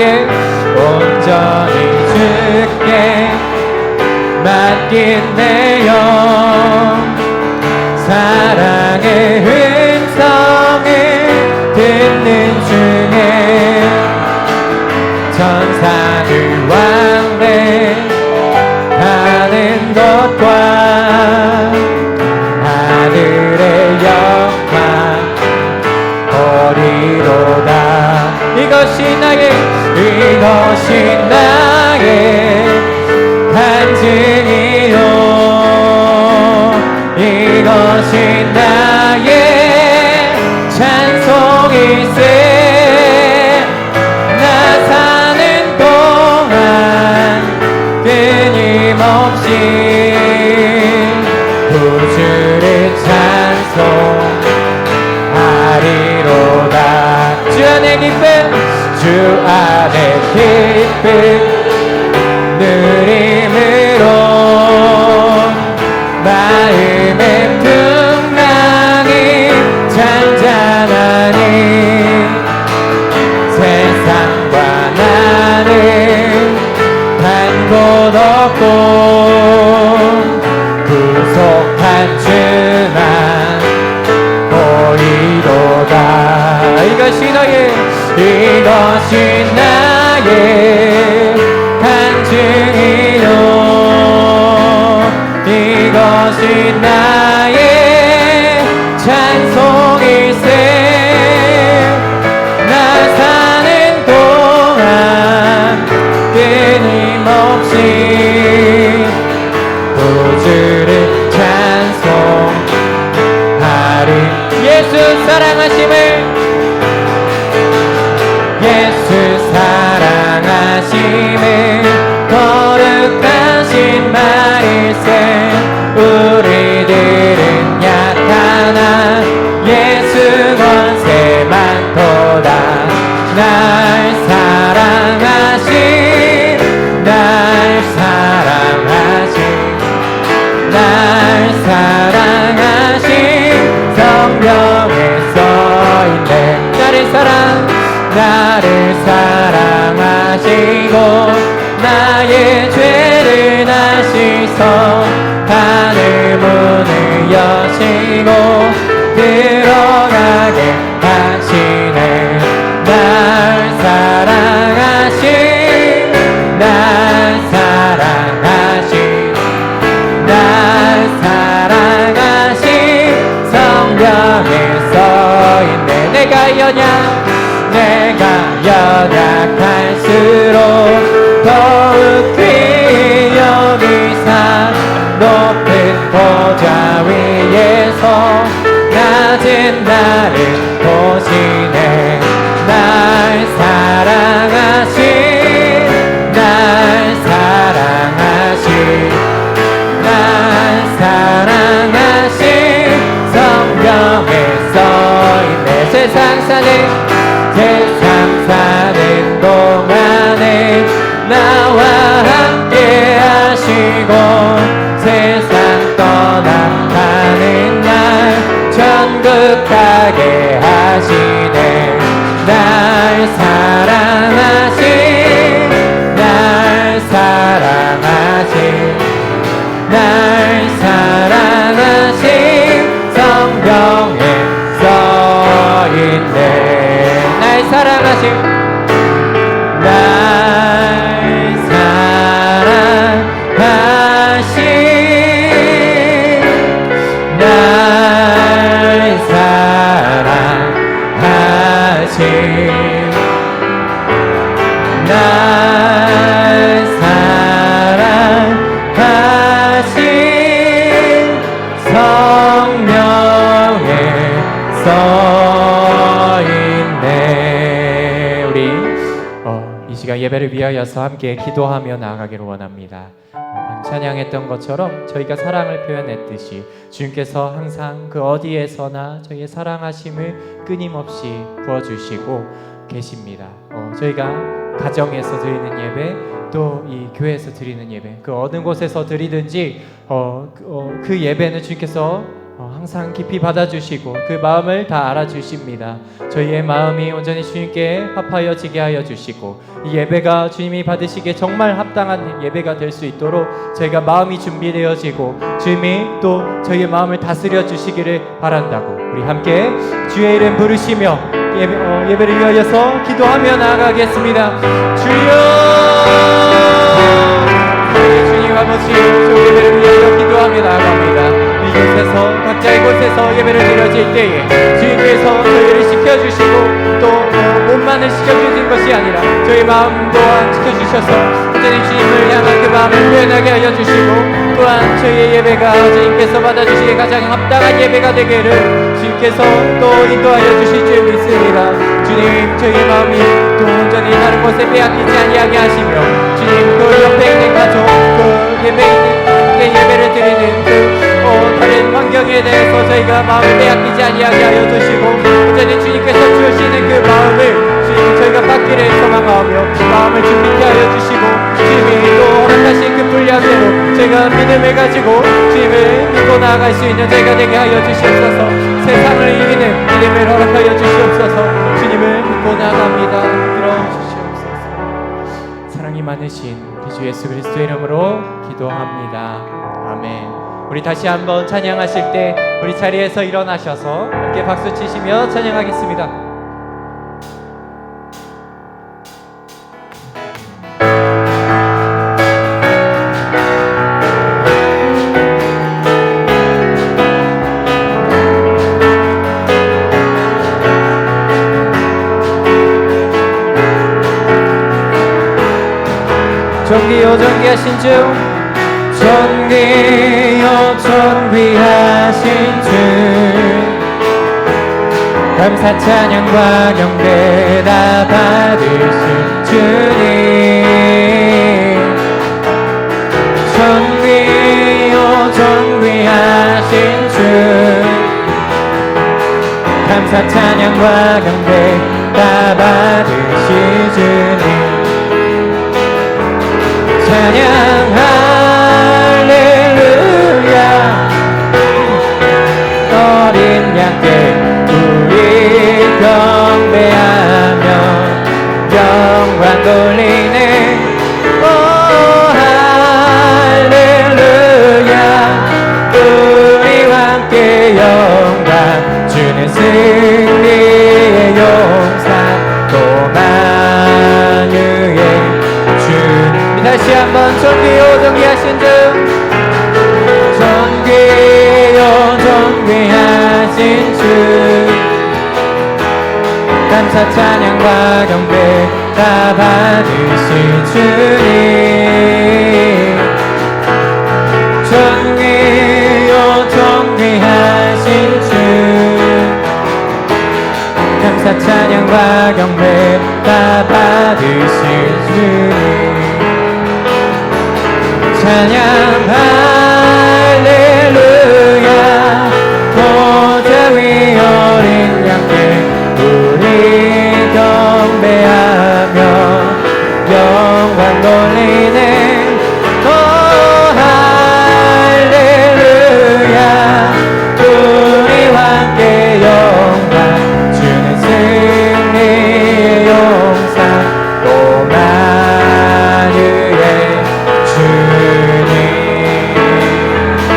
주께 온전히 주께 맡긴 내 영 사랑의 음성을 듣는 중에 천사들 왕래하는 것과 하늘의 영광 보리로다. 이것이 나의 간증이요 이것이 나의 찬송일세. 나 사는 동안 끊임없이 구주를 찬송하리로다. 주 안에 기쁨 누림으로 마음의 풍랑이 잔잔하니 세상과 나는 단 곳 없고 구속한 주만 보이도다. 이것이 나의 간증이요 이것이 나의 찬송일세. 나 사는 동안 끊임없이 구주를 찬송하리. 예수 사랑하심을 거룩하신 말일세. 우리들은 약하나 예수 권세 많도다. 날 사랑하신 성경에 써있네. 나를 사랑하시고 나의 죄를 나시서 하늘 문을 여시고 들어가게 하시네. 날 사랑하신 성경에 써있네. 내가 연약할수록 더욱 귀히 여기사 높은 보좌 위에서 낮은 나를 보시네. 날 사랑하신 성경에 써있네. 세상 사는 동안에 나와 함께 하시고 세상 떠나가는 날 천국 가게 하시네. 날 사랑하신 성경에 써있네. 날 사랑하신 예배를 위하여서 함께 기도하며 나아가기를 원합니다. 찬양했던 것처럼 저희가 사랑을 표현했듯이 주님께서 항상 그 어디에서나 저희의 사랑하심을 끊임없이 부어주시고 계십니다. 저희가 가정에서 드리는 예배, 또 이 교회에서 드리는 예배, 그 어느 곳에서 드리든지 그 예배는 주님께서 항상 깊이 받아주시고 그 마음을 다 알아주십니다. 저희의 마음이 온전히 주님께 합하여지게 하여 주시고 이 예배가 주님이 받으시기에 정말 합당한 예배가 될 수 있도록 저희가 마음이 준비되어지고 주님이 또 저희의 마음을 다스려 주시기를 바란다고 우리 함께 주의 이름 부르시며 예배를 위하여서 기도하며 나아가겠습니다. 주여 주님 아버지 주 예배를 위하여 기도하며 나아갑니다. 이곳에서 각자의 곳에서 예배를 드려질 때에 주님께서 저희를 지켜주시고 또 몸만을 지켜주신 것이 아니라 저희 마음 또한 지켜주셔서 온전히 주님을 향한 그 마음을 표현하게 하여 주시고 또한 저희의 예배가 주님께서 받아주시기에 가장 합당한 예배가 되기를 주님께서 또 인도하여 주실 줄 믿습니다. 주님 저희의 마음이 또 온전히 다른 곳에 빼앗기지 아니하게 하시며 주님 그 옆에 있는 가족 그 예배를 드리는 그 다른 환경에 대해서 저희가 마음을 빼앗기지 아니하게 하여 주시고 온전히 주님께서 주시는 그 마음을 주님 저희가 받기를 소망하며 마음을 준비케 하여 주시고 주님이 또 허락하신 그 분량대로 저희가 믿음을 가지고 주님을 믿고 나아갈 수 있는 저희가 되게 하여 주시옵소서. 세상을 이기는 믿음을 허락하여 주시옵소서. 주님을 믿고 나아갑니다. 들어주시옵소서. 사랑이 많으신 우리 주 예수 그리스도의 이름으로 기도합니다. 아멘. 우리 다시 한번 찬양하실 때 우리 자리에서 일어나셔서 함께 박수 치시며 찬양하겠습니다. 정기요 정기하신 주 존귀요 존귀하신 주 감사 찬양과 경배 다 받으신 주님 존귀요 존귀하신 주 감사 찬양과 경배 다 받으신 주님 찬양 어린 양께 우리 경배하며 영광 돌리네 오 할렐루야 우리와 함께 영광 주는 승리의 용사 또 만유의 주 다시 한번 존귀요 존귀하신 주 존귀요 존귀하신 주 감사 찬양과 경배 다 받으신 주님 존귀요 존귀하신 주 감사 찬양과 경배 다 받으신 주님 찬양 할렐루야 보좌 위 어린 양께 우리 경배하며 영광 돌리네 오 할렐루야 우리와 함께 영광 주는 승리의 용사 또 만유의 주님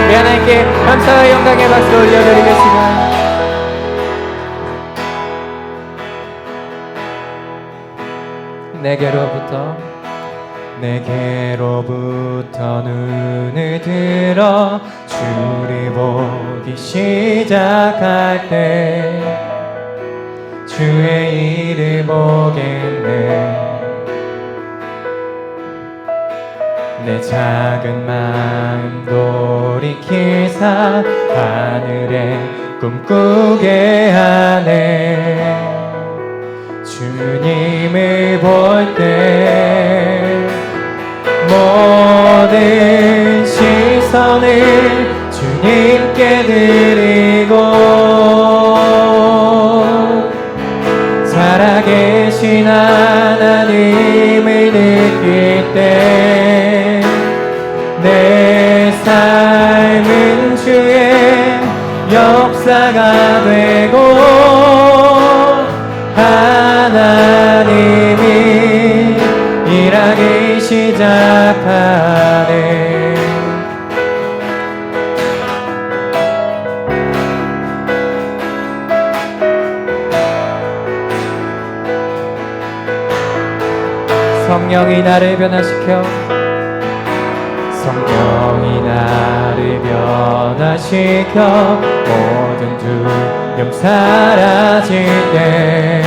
우리 하나님께 감사와 영광의 박수 올려드리겠습니다. 내게로부터 눈을 들어 주를 보기 시작할 때 주의 일을 보겠네 내 작은 마음 돌이키사 하늘에 꿈꾸게 하네 주님을 볼 때 모든 시선을 주님께 드리고 살아계신 하나님을 느낄 때 내 삶은 주의 역사가 되고 하나님이 일하기 시작하네. 성령이 나를 변화시켜 성령이 나를 변화시켜 모든 두려움 사라질 때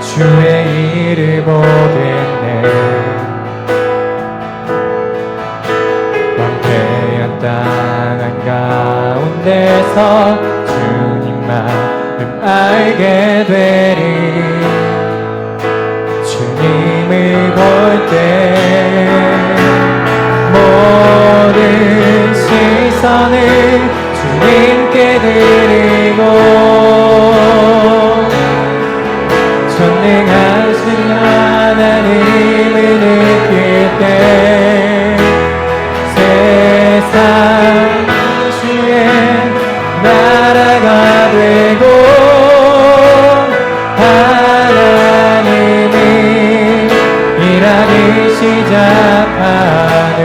주의 일을 보겠네. 황폐한 땅 한가운데서 주님 마음 알게 되리. 주님을 볼 때 모든 시선을 주님께 드리고 전능하신 하나님을 느낄 때 세상 주의 나라가 되고 하나님이 일하기 시작하네.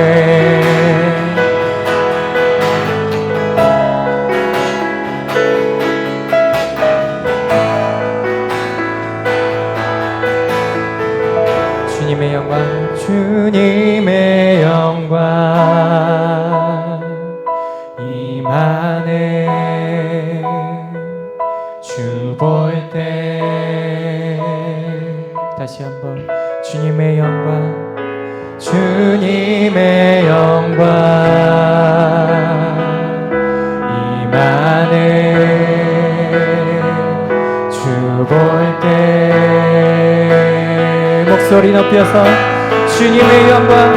주님의 영광, 주님의 영광 임하네. 주 볼 때 다시 한번 주님의 영광, 주님의 영광 임하네. 주 볼 때 목소리 높여서 주님의 영광,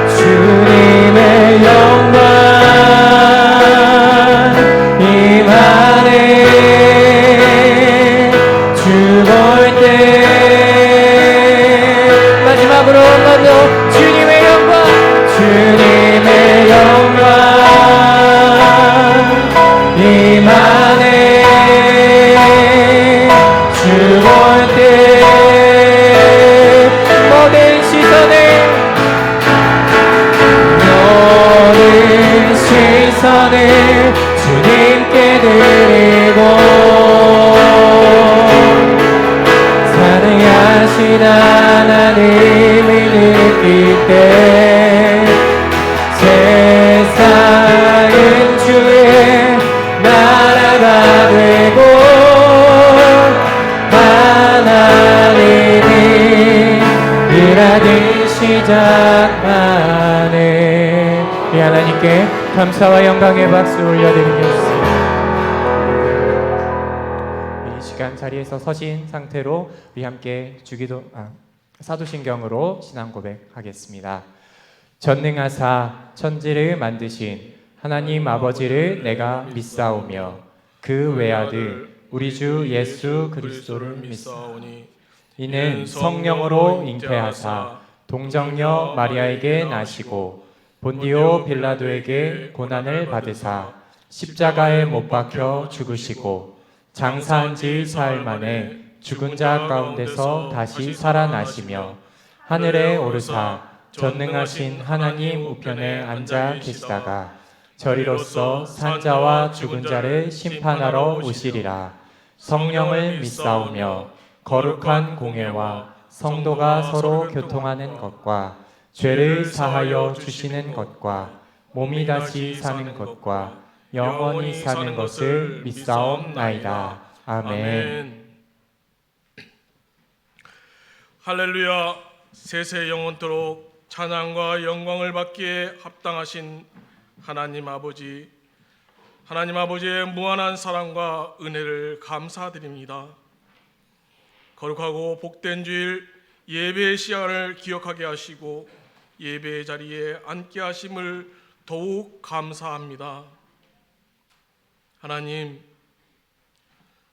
주님의 영광 임하네. 주 볼 때 마지막으로 한번더 주님의 영광, 주님의 영광 임하네. 주 볼 때 모든 시선을 주님께 드리고 사랑하신 하나님을 느낄 때 세상은 주의 나라가 되고 하나님이 일하기 시작하네. 이 하나님께 감사와 영광의 박수 올려드리겠습니다. 이 시간 자리에서 서신 상태로 우리 함께 사도신경으로 신앙 고백하겠습니다. 전능하사 천지를 만드신 하나님 아버지를 내가 믿사오며 그 외아들 우리 주 예수 그리스도를 믿사오니 이는 성령으로 잉태하사 동정녀 마리아에게 나시고 본디오 빌라도에게 고난을 받으사 십자가에 못 박혀 죽으시고 장사한 지 사흘 만에 죽은 자 가운데서 다시 살아나시며 하늘에 오르사 전능하신 하나님 우편에 앉아 계시다가 저리로서 산자와 죽은 자를 심판하러 오시리라. 성령을 믿사오며 거룩한 공회와 성도가 서로 교통하는 것과 죄를 사하여 주시는 것과 몸이 다시 사는 것과 영원히 사는 것을 믿사옵나이다. 아멘. 할렐루야. 세세 영원토록 찬양과 영광을 받기에 합당하신 하나님 아버지의 무한한 사랑과 은혜를 감사드립니다. 거룩하고 복된 주일 예배의 시간을 기억하게 하시고 예배의 자리에 앉게 하심을 더욱 감사합니다. 하나님,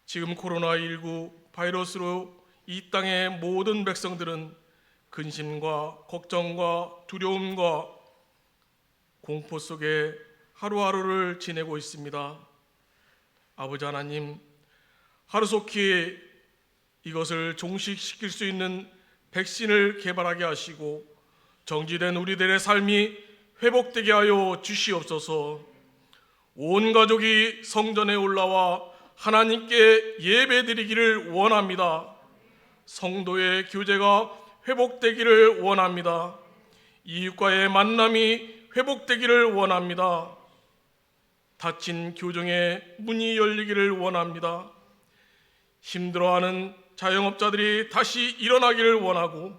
지금 코로나19 바이러스로 이 땅의 모든 백성들은 근심과 걱정과 두려움과 공포 속에 하루하루를 지내고 있습니다. 아버지 하나님, 하루속히 이것을 종식시킬 수 있는 백신을 개발하게 하시고 정지된 우리들의 삶이 회복되게 하여 주시옵소서. 온 가족이 성전에 올라와 하나님께 예배드리기를 원합니다. 성도의 교제가 회복되기를 원합니다. 이웃과의 만남이 회복되기를 원합니다. 닫힌 교정의 문이 열리기를 원합니다. 힘들어하는 자영업자들이 다시 일어나기를 원하고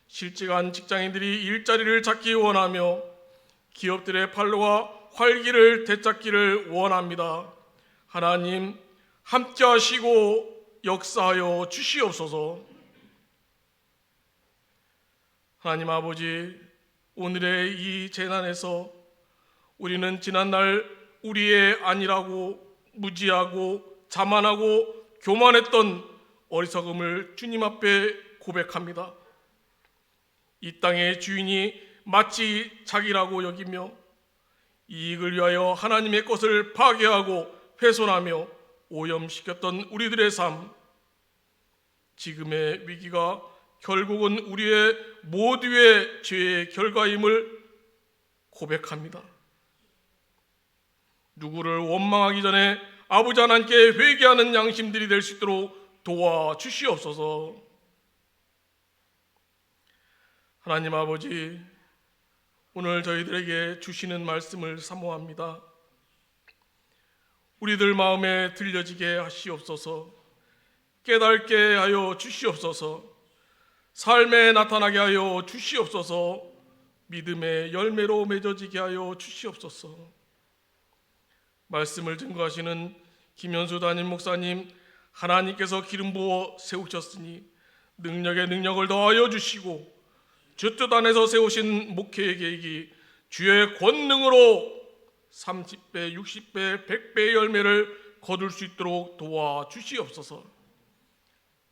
실직한 직장인들이 일자리를 찾기 원하며 기업들의 팔로와 활기를 되찾기를 원합니다. 하나님, 함께 하시고 역사하여 주시옵소서. 하나님 아버지, 오늘의 이 재난에서 우리는 지난날 우리의 아니라고 무지하고 자만하고 교만했던 어리석음을 주님 앞에 고백합니다. 이 땅의 주인이 마치 자기라고 여기며 이익을 위하여 하나님의 것을 파괴하고 훼손하며 오염시켰던 우리들의 삶, 지금의 위기가 결국은 우리의 모두의 죄의 결과임을 고백합니다. 누구를 원망하기 전에 아버지 하나님께 회개하는 양심들이 될 수 있도록 도와주시옵소서. 하나님 아버지, 오늘 저희들에게 주시는 말씀을 사모합니다. 우리들 마음에 들려지게 하시옵소서. 깨닫게 하여 주시옵소서. 삶에 나타나게 하여 주시옵소서. 믿음의 열매로 맺어지게 하여 주시옵소서. 말씀을 증거하시는 김현수 담임 목사님, 하나님께서 기름 부어 세우셨으니 능력에 능력을 더하여 주시고 주 뜻 안에서 세우신 목회의 계획이 주의 권능으로 30배, 60배, 100배의 열매를 거둘 수 있도록 도와주시옵소서.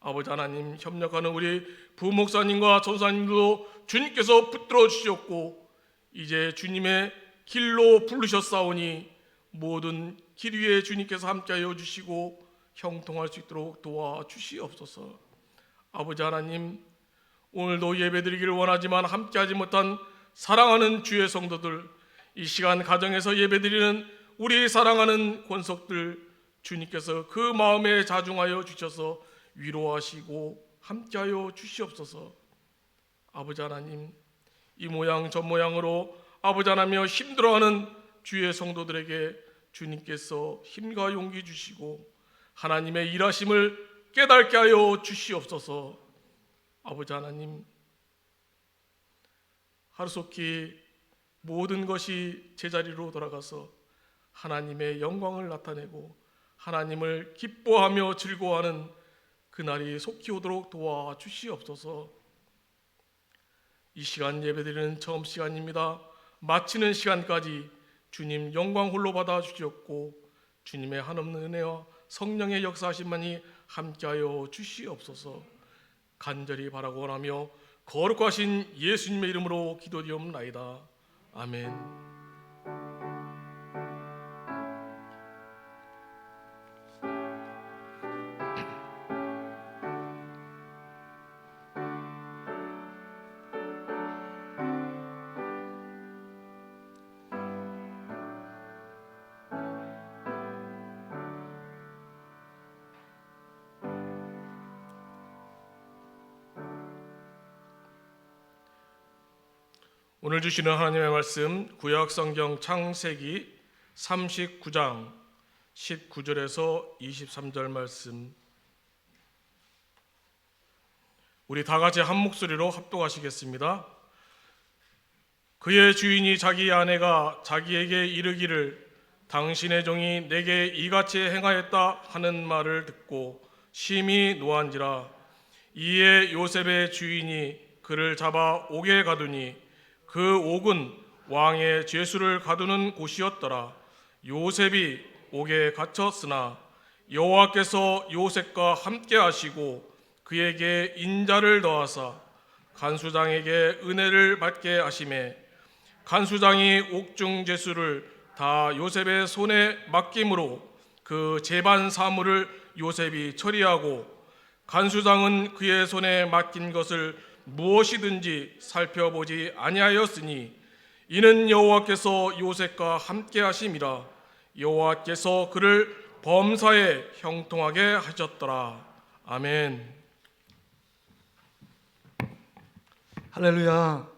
아버지 하나님, 협력하는 우리 부목사님과 전사님도 주님께서 붙들어 주셨고 이제 주님의 길로 부르셨사오니 모든 길 위에 주님께서 함께하여 주시고 형통할 수 있도록 도와주시옵소서. 아버지 하나님, 오늘도 예배드리기를 원하지만 함께하지 못한 사랑하는 주의 성도들, 이 시간 가정에서 예배드리는 우리 사랑하는 권속들, 주님께서 그 마음에 자중하여 주셔서 위로하시고 함께하여 주시옵소서. 아버지 하나님, 이 모양 저 모양으로 아버지 하나님여 힘들어하는 주의 성도들에게 주님께서 힘과 용기 주시고 하나님의 일하심을 깨닫게 하여 주시옵소서. 아버지 하나님, 하루속히 모든 것이 제자리로 돌아가서 하나님의 영광을 나타내고 하나님을 기뻐하며 즐거워하는 그날이 속히 오도록 도와주시옵소서. 이 시간 예배드리는 처음 시간입니다. 마치는 시간까지 주님 영광 홀로 받아 주시옵고 주님의 한없는 은혜와 성령의 역사하심만이 함께하여 주시옵소서. 간절히 바라고 원하며 거룩하신 예수님의 이름으로 기도드리옵나이다. 아멘. 오늘 주시는 하나님의 말씀, 구약 성경 창세기 39장 19절에서 23절 말씀, 우리 다 같이 한 목소리로 합독하시겠습니다. 그의 주인이 자기 아내가 자기에게 이르기를 당신의 종이 내게 이같이 행하였다 하는 말을 듣고 심히 노한지라. 이에 요셉의 주인이 그를 잡아 옥에 가두니 그 옥은 왕의 죄수를 가두는 곳이었더라. 요셉이 옥에 갇혔으나 여호와께서 요셉과 함께 하시고 그에게 인자를 더하사 간수장에게 은혜를 받게 하시매 간수장이 옥중 죄수를 다 요셉의 손에 맡김으로 그 그 재반 사물을 요셉이 처리하고 간수장은 그의 손에 맡긴 것을 무엇이든지 살펴보지 아니하였으니 이는 여호와께서 요셉과 함께 하심이라. 여호와께서 그를 범사에 형통하게 하셨더라. 아멘. 할렐루야.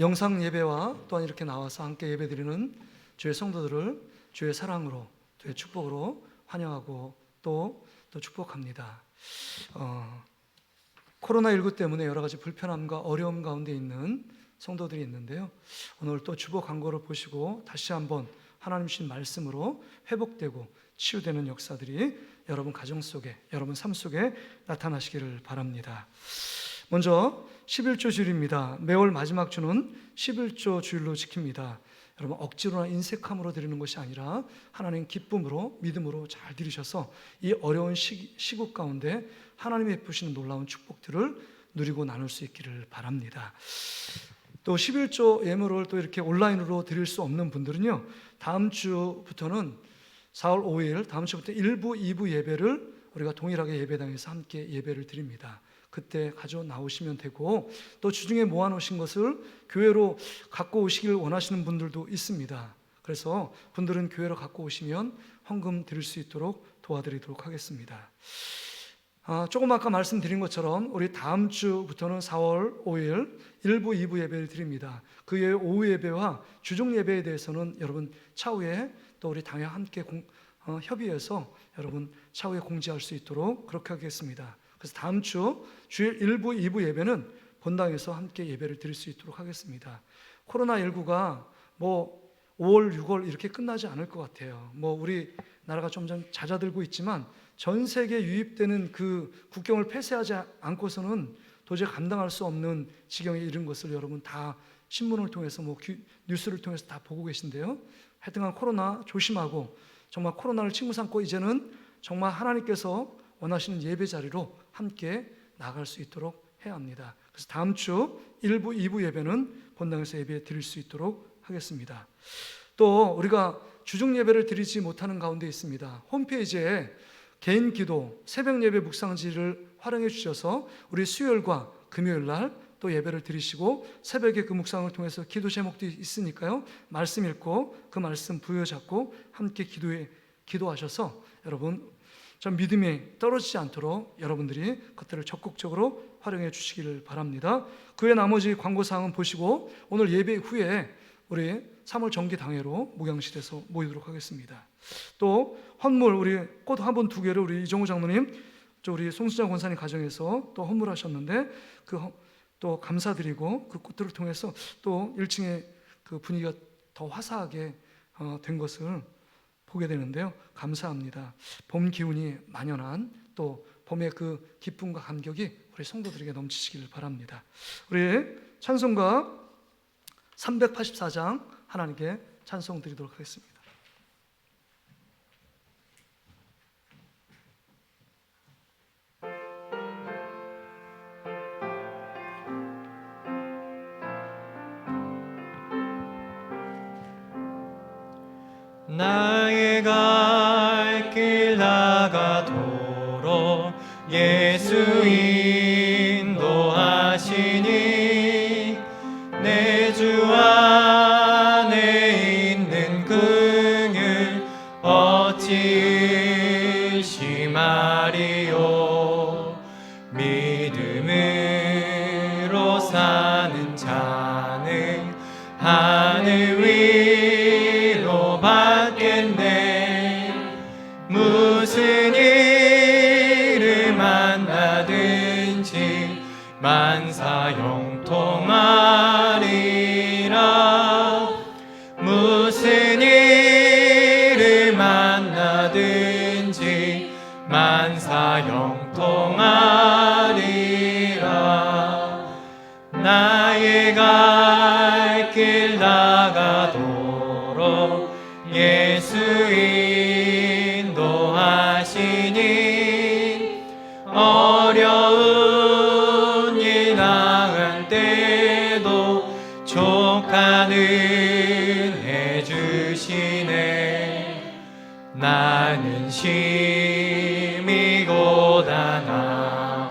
영상 예배와 또한 이렇게 나와서 함께 예배드리는 주의 성도들을 주의 사랑으로, 주의 축복으로 환영하고 또 축복합니다. 코로나19 때문에 여러 가지 불편함과 어려움 가운데 있는 성도들이 있는데요. 오늘 또 주보 광고를 보시고 다시 한번 하나님 주신 말씀으로 회복되고 치유되는 역사들이 여러분 가정 속에, 여러분 삶 속에 나타나시기를 바랍니다. 먼저 11조 주일입니다. 매월 마지막 주는 11조 주일로 지킵니다. 여러분 억지로나 인색함으로 드리는 것이 아니라 하나님 기쁨으로, 믿음으로 잘 드리셔서 이 어려운 시국 가운데 하나님이 베푸시는 놀라운 축복들을 누리고 나눌 수 있기를 바랍니다. 또 11조 예물을 또 이렇게 온라인으로 드릴 수 없는 분들은요, 다음 주부터는 4월 5일 다음 주부터 1부, 2부 예배를 우리가 동일하게 예배당에서 함께 예배를 드립니다. 그때 가져 나오시면 되고, 또 주중에 모아놓으신 것을 교회로 갖고 오시길 원하시는 분들도 있습니다. 그래서 분들은 교회로 갖고 오시면 헌금 드릴 수 있도록 도와드리도록 하겠습니다. 조금 아까 말씀드린 것처럼 우리 다음 주부터는 4월 5일 1부, 2부 예배를 드립니다. 그 외에 오후 예배와 주중 예배에 대해서는 여러분 차후에 또 우리 당회 함께 협의해서 여러분 차후에 공지할 수 있도록 그렇게 하겠습니다. 그래서 다음 주 주일 1부, 2부 예배는 본당에서 함께 예배를 드릴 수 있도록 하겠습니다. 코로나19가 5월, 6월 이렇게 끝나지 않을 것 같아요. 우리 나라가 점점 잦아들고 있지만 전 세계에 유입되는 그 국경을 폐쇄하지 않고서는 도저히 감당할 수 없는 지경에 이른 것을 여러분 다 신문을 통해서 뉴스를 통해서 다 보고 계신데요. 하여튼간 코로나 조심하고 정말 코로나를 친구 삼고 이제는 정말 하나님께서 원하시는 예배 자리로 함께 나갈 수 있도록 해야 합니다. 그래서 다음 주 1부, 2부 예배는 본당에서 예배 드릴 수 있도록 하겠습니다. 또 우리가 주중 예배를 드리지 못하는 가운데 있습니다. 홈페이지에 개인 기도, 새벽 예배 묵상지를 활용해 주셔서 우리 수요일과 금요일 날 또 예배를 드리시고 새벽에 그 묵상을 통해서 기도 제목도 있으니까요. 말씀 읽고 그 말씀 부여잡고 함께 기도하셔서 여러분 좀 믿음이 떨어지지 않도록 여러분들이 그것들을 적극적으로 활용해 주시기를 바랍니다. 그 외 나머지 광고사항은 보시고 오늘 예배 후에 우리 3월 정기당회로 목양실에서 모이도록 하겠습니다. 또 헌물 우리 꽃 한 번 두 개를 우리 이정우 장로님, 우리 송수장 권사님 가정에서 또 헌물하셨는데 또 감사드리고 그 꽃들을 통해서 또 1층에 그 분위기가 더 화사하게 된 것을 보게 되는데요. 감사합니다. 봄 기운이 만연한 또 봄의 그 기쁨과 감격이 우리 성도들에게 넘치시기를 바랍니다. 우리 찬송가 384장 하나님께 찬송 드리도록 하겠습니다. 나의 갈 길 나가도록 예수 인도하시니 내 주 안에 있는 긍휼 어찌 의심하리요. 믿음으로 사는 자는 하늘 위로 받겠네. 무슨 일을 만나든지 만사 형통하리라. 무슨 일을 만나든지 만사 형통하리라. 나의 갈 길 나가도록 예수 인도하시니 어려운 일 당할 때도 족한 은혜 주시네. 나는 심히 고단하고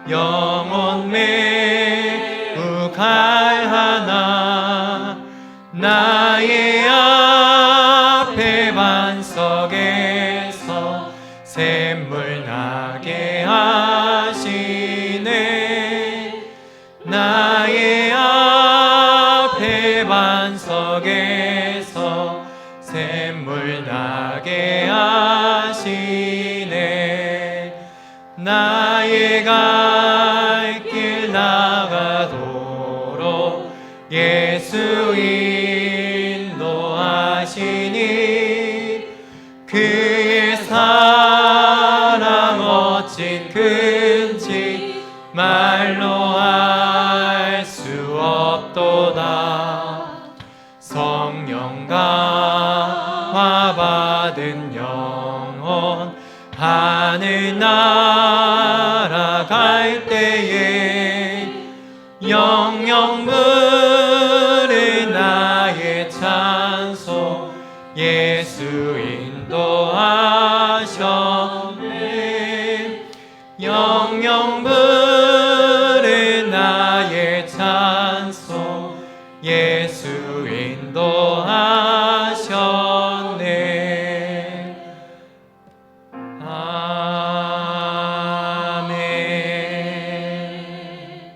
영혼 매우 갈하나 나의 앞에 반석에서 샘물 나게 하시네. 나의 앞에 반석에서 샘물 나게 하시네. 나의 갈 길 나가도록 예수 인도하시니 그의 사랑 어찌 큰지 말로 할 수 없도다. 성령 감화 받은 영혼 하늘 날아갈 때에 영영 부른 나의 찬송 예수 인도하셨네. 영영 부른 나의 찬송 예수 인도하셨네. 아멘.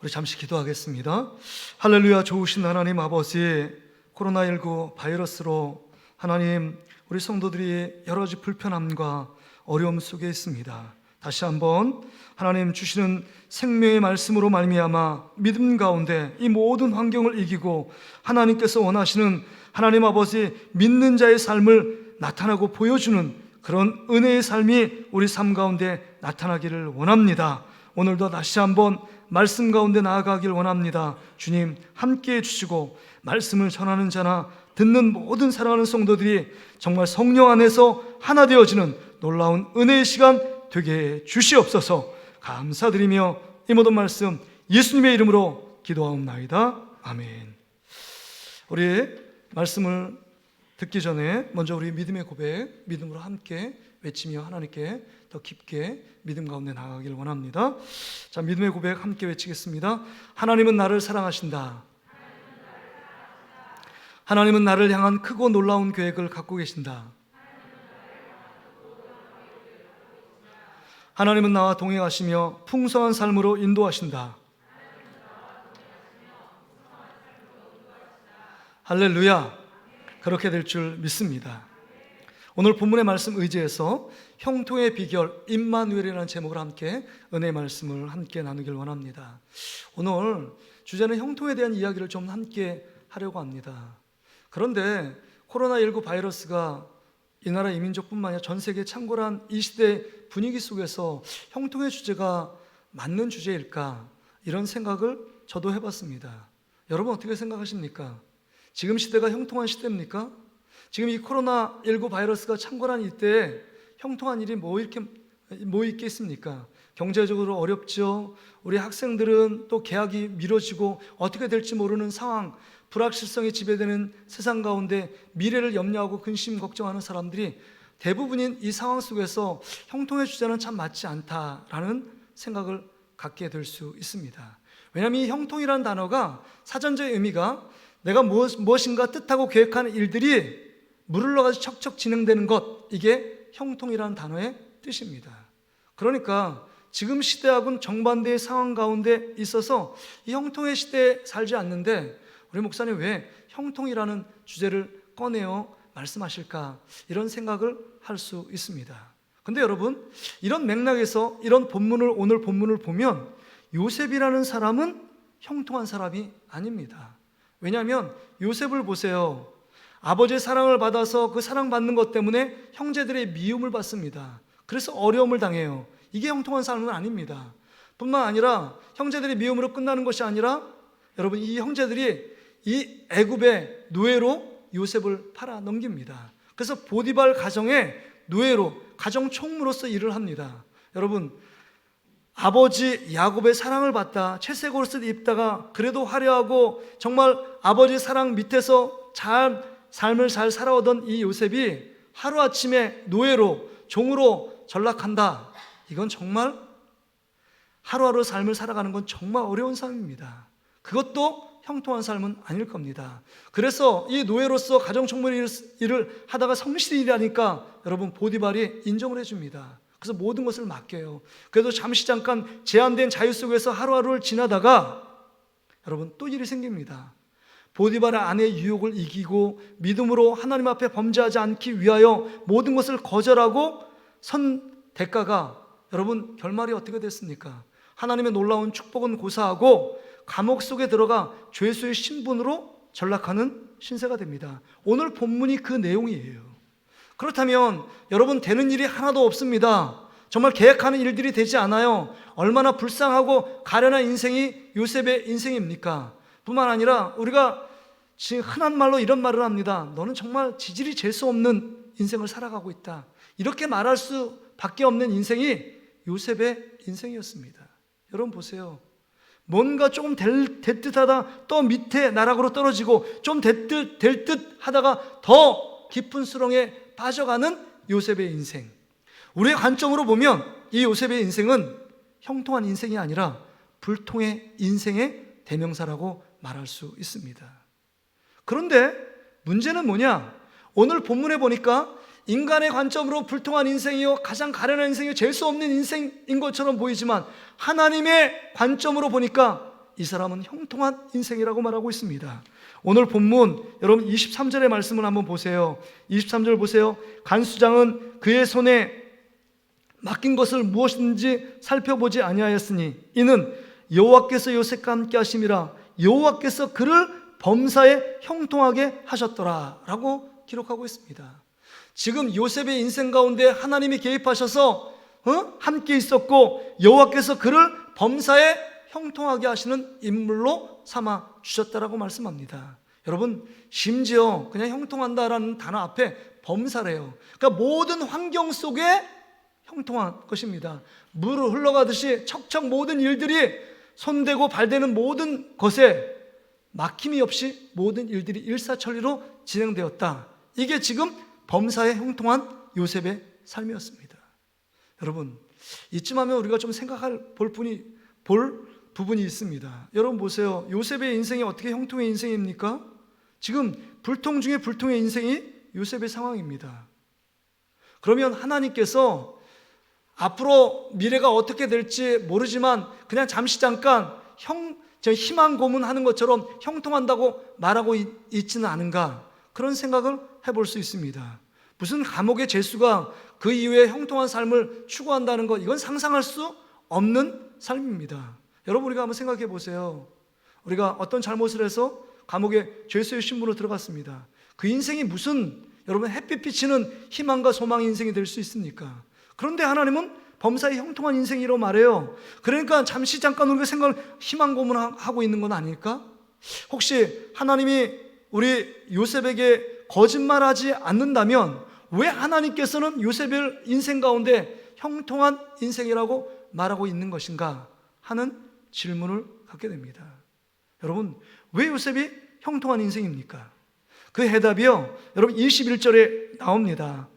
우리 잠시 기도하겠습니다. 할렐루야. 좋으신 하나님 아버지, 코로나19 바이러스로 하나님 우리 성도들이 여러 가지 불편함과 어려움 속에 있습니다. 다시 한번 하나님 주시는 생명의 말씀으로 말미암아 믿음 가운데 이 모든 환경을 이기고 하나님께서 원하시는 하나님 아버지 믿는 자의 삶을 나타나고 보여주는 그런 은혜의 삶이 우리 삶 가운데 나타나기를 원합니다. 오늘도 다시 한번 말씀 가운데 나아가길 원합니다. 주님 함께해 주시고 말씀을 전하는 자나 듣는 모든 사랑하는 성도들이 정말 성령 안에서 하나 되어지는 놀라운 은혜의 시간 되게 해 주시옵소서. 감사드리며 이 모든 말씀 예수님의 이름으로 기도하옵나이다. 아멘. 우리 말씀을 듣기 전에 먼저 우리 믿음의 고백, 믿음으로 함께 외치며 하나님께 더 깊게 믿음 가운데 나아가길 원합니다. 자, 믿음의 고백 함께 외치겠습니다. 하나님은 나를 사랑하신다. 하나님은 나를 향한 크고 놀라운 계획을 갖고 계신다. 하나님은 나와 동행하시며 풍성한 삶으로 인도하신다. 할렐루야. 그렇게 될 줄 믿습니다. 오늘 본문의 말씀 의지해서 형통의 비결 임마누엘이라는 제목으로 함께 은혜의 말씀을 함께 나누길 원합니다. 오늘 주제는 형통에 대한 이야기를 좀 함께 하려고 합니다. 그런데 코로나19 바이러스가 이 나라 이민족뿐만 아니라 전 세계에 창궐한 이 시대 분위기 속에서 형통의 주제가 맞는 주제일까? 이런 생각을 저도 해봤습니다. 여러분 어떻게 생각하십니까? 지금 시대가 형통한 시대입니까? 지금 이 코로나19 바이러스가 창궐한 이때에 형통한 일이 뭐 있겠습니까? 경제적으로 어렵죠. 우리 학생들은 또 개학이 미뤄지고 어떻게 될지 모르는 상황, 불확실성이 지배되는 세상 가운데 미래를 염려하고 근심 걱정하는 사람들이 대부분인 이 상황 속에서 형통의 주제는 참 맞지 않다라는 생각을 갖게 될 수 있습니다. 왜냐하면 이 형통이라는 단어가 사전적 의미가 내가 무엇인가 뜻하고 계획하는 일들이 물을 넣어가지고 척척 진행되는 것, 이게 형통이라는 단어의 뜻입니다. 그러니까 지금 시대하고는 정반대의 상황 가운데 있어서 이 형통의 시대에 살지 않는데 우리 목사님 왜 형통이라는 주제를 꺼내어 말씀하실까? 이런 생각을 할 수 있습니다. 근데 여러분, 이런 맥락에서 이런 오늘 본문을 보면 요셉이라는 사람은 형통한 사람이 아닙니다. 왜냐하면 요셉을 보세요. 아버지의 사랑을 받아서 그 사랑받는 것 때문에 형제들의 미움을 받습니다. 그래서 어려움을 당해요. 이게 형통한 삶은 아닙니다. 뿐만 아니라 형제들의 미움으로 끝나는 것이 아니라 여러분, 이 형제들이 이 애굽의 노예로 요셉을 팔아 넘깁니다. 그래서 보디발 가정의 노예로 가정 총무로서 일을 합니다. 여러분, 아버지 야곱의 사랑을 받다 채색 옷을 입다가 그래도 화려하고 정말 아버지의 사랑 밑에서 삶을 잘 살아오던 이 요셉이 하루아침에 노예로, 종으로 전락한다. 이건 정말 하루하루 삶을 살아가는 건 정말 어려운 삶입니다. 그것도 형통한 삶은 아닐 겁니다. 그래서 이 노예로서 가정총무 일을 하다가 성실히 일하니까 여러분 보디발이 인정을 해줍니다. 그래서 모든 것을 맡겨요. 그래도 잠시 잠깐 제한된 자유 속에서 하루하루를 지나다가 여러분 또 일이 생깁니다. 보디발의 아내의 유혹을 이기고 믿음으로 하나님 앞에 범죄하지 않기 위하여 모든 것을 거절하고 선 대가가 여러분 결말이 어떻게 됐습니까? 하나님의 놀라운 축복은 고사하고 감옥 속에 들어가 죄수의 신분으로 전락하는 신세가 됩니다. 오늘 본문이 그 내용이에요. 그렇다면 여러분 되는 일이 하나도 없습니다. 정말 계획하는 일들이 되지 않아요. 얼마나 불쌍하고 가련한 인생이 요셉의 인생입니까? 뿐만 아니라 우리가 지금 흔한 말로 이런 말을 합니다. 너는 정말 지질이 잴 수 없는 인생을 살아가고 있다. 이렇게 말할 수밖에 없는 인생이 요셉의 인생이었습니다. 여러분 보세요. 뭔가 조금 될 듯 하다 또 밑에 나락으로 떨어지고 좀 될 듯 하다가 더 깊은 수렁에 빠져가는 요셉의 인생. 우리의 관점으로 보면 이 요셉의 인생은 형통한 인생이 아니라 불통의 인생의 대명사라고 말할 수 있습니다. 그런데 문제는 뭐냐? 오늘 본문에 보니까 인간의 관점으로 불통한 인생이요 가장 가련한 인생이요 잴 수 없는 인생인 것처럼 보이지만 하나님의 관점으로 보니까 이 사람은 형통한 인생이라고 말하고 있습니다. 오늘 본문 여러분 23절의 말씀을 한번 보세요. 23절 보세요. 간수장은 그의 손에 맡긴 것을 무엇인지 살펴보지 아니하였으니 이는 여호와께서 요셉과 함께 하심이라 여호와께서 그를 범사에 형통하게 하셨더라 라고 기록하고 있습니다. 지금 요셉의 인생 가운데 하나님이 개입하셔서 함께 있었고 여호와께서 그를 범사에 형통하게 하시는 인물로 삼아 주셨다라고 말씀합니다. 여러분 심지어 그냥 형통한다라는 단어 앞에 범사래요. 그러니까 모든 환경 속에 형통한 것입니다. 물을 흘러가듯이 척척 모든 일들이 손대고 발대는 모든 것에 막힘이 없이 모든 일들이 일사천리로 진행되었다. 이게 지금 범사에 형통한 요셉의 삶이었습니다. 여러분 이쯤 하면 우리가 좀 볼 부분이 있습니다. 여러분 보세요. 요셉의 인생이 어떻게 형통의 인생입니까? 지금 불통 중에 불통의 인생이 요셉의 상황입니다. 그러면 하나님께서 앞으로 미래가 어떻게 될지 모르지만 그냥 잠시 잠깐 희망 고문하는 것처럼 형통한다고 말하고 있지는 않은가, 그런 생각을 해볼 수 있습니다. 무슨 감옥의 죄수가 그 이후에 형통한 삶을 추구한다는 것, 이건 상상할 수 없는 삶입니다. 여러분 우리가 한번 생각해 보세요. 우리가 어떤 잘못을 해서 감옥에 죄수의 신분으로 들어갔습니다. 그 인생이 무슨 여러분 햇빛 비치는 희망과 소망의 인생이 될 수 있습니까? 그런데 하나님은 범사에 형통한 인생이라고 말해요. 그러니까 잠시 잠깐 우리가 희망 고문하고 있는 건 아닐까? 혹시 하나님이 우리 요셉에게 거짓말하지 않는다면 왜 하나님께서는 요셉의 인생 가운데 형통한 인생이라고 말하고 있는 것인가 하는 질문을 갖게 됩니다. 여러분 왜 요셉이 형통한 인생입니까? 그 해답이요 여러분 21절에 나옵니다.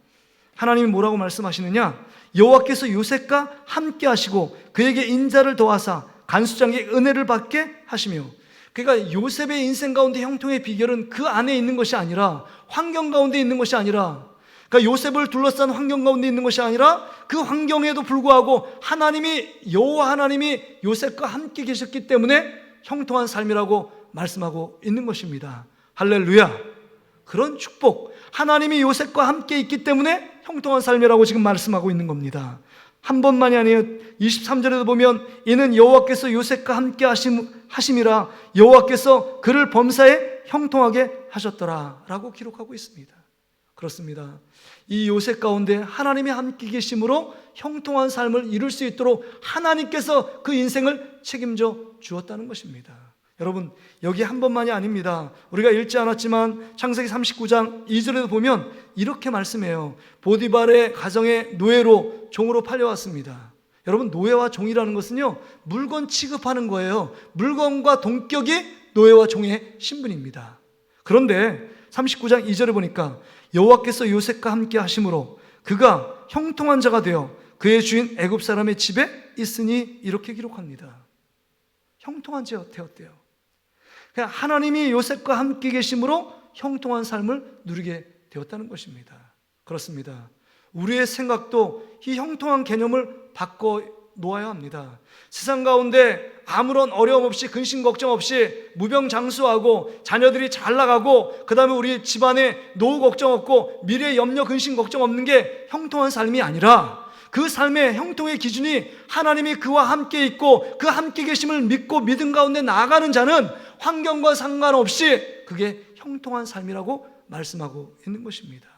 하나님이 뭐라고 말씀하시느냐? 여호와께서 요셉과 함께 하시고 그에게 인자를 더하사 간수장에게 은혜를 받게 하시며. 그러니까 요셉의 인생 가운데 형통의 비결은 그 안에 있는 것이 아니라, 환경 가운데 있는 것이 아니라, 그러니까 요셉을 둘러싼 환경 가운데 있는 것이 아니라 그 환경에도 불구하고 여호와 하나님이 요셉과 함께 계셨기 때문에 형통한 삶이라고 말씀하고 있는 것입니다. 할렐루야. 그런 축복, 하나님이 요셉과 함께 있기 때문에 형통한 삶이라고 지금 말씀하고 있는 겁니다. 한 번만이 아니에요. 23절에도 보면 이는 여호와께서 요셉과 함께 하심이라 여호와께서 그를 범사에 형통하게 하셨더라 라고 기록하고 있습니다. 그렇습니다. 이 요셉 가운데 하나님이 함께 계심으로 형통한 삶을 이룰 수 있도록 하나님께서 그 인생을 책임져 주었다는 것입니다. 여러분 여기 한 번만이 아닙니다. 우리가 읽지 않았지만 창세기 39장 2절에도 보면 이렇게 말씀해요. 보디발의 가정의 노예로 종으로 팔려왔습니다. 여러분 노예와 종이라는 것은요 물건 취급하는 거예요. 물건과 동격이 노예와 종의 신분입니다. 그런데 39장 2절에 보니까 여호와께서 요셉과 함께 하심으로 그가 형통한 자가 되어 그의 주인 애굽 사람의 집에 있으니 이렇게 기록합니다. 형통한 자가 되었대요. 그냥 하나님이 요셉과 함께 계심으로 형통한 삶을 누리게 되었다는 것입니다. 그렇습니다. 우리의 생각도 이 형통한 개념을 바꿔 놓아야 합니다. 세상 가운데 아무런 어려움 없이 근심 걱정 없이 무병장수하고 자녀들이 잘 나가고 그 다음에 우리 집안에 노후 걱정 없고 미래 염려 근심 걱정 없는 게 형통한 삶이 아니라 그 삶의 형통의 기준이 하나님이 그와 함께 있고 그 함께 계심을 믿고 믿음 가운데 나아가는 자는 환경과 상관없이 그게 형통한 삶이라고 말씀하고 있는 것입니다.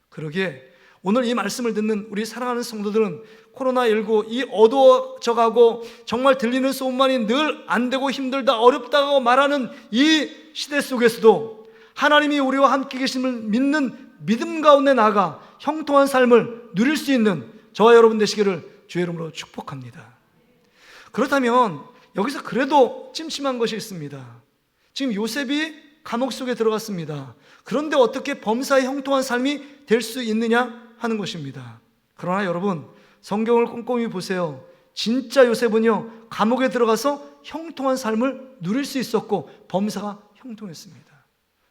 그러기에 오늘 이 말씀을 듣는 우리 사랑하는 성도들은 코로나19 이 어두워져가고 정말 들리는 소문만이 늘 안 되고 힘들다 어렵다고 말하는 이 시대 속에서도 하나님이 우리와 함께 계심을 믿는 믿음 가운데 나아가 형통한 삶을 누릴 수 있는 저와 여러분 되시기를 주의 이름으로 축복합니다. 그렇다면 여기서 그래도 찜찜한 것이 있습니다. 지금 요셉이 감옥 속에 들어갔습니다. 그런데 어떻게 범사의 형통한 삶이 될 수 있느냐 하는 것입니다. 그러나 여러분 성경을 꼼꼼히 보세요. 진짜 요셉은요 감옥에 들어가서 형통한 삶을 누릴 수 있었고 범사가 형통했습니다.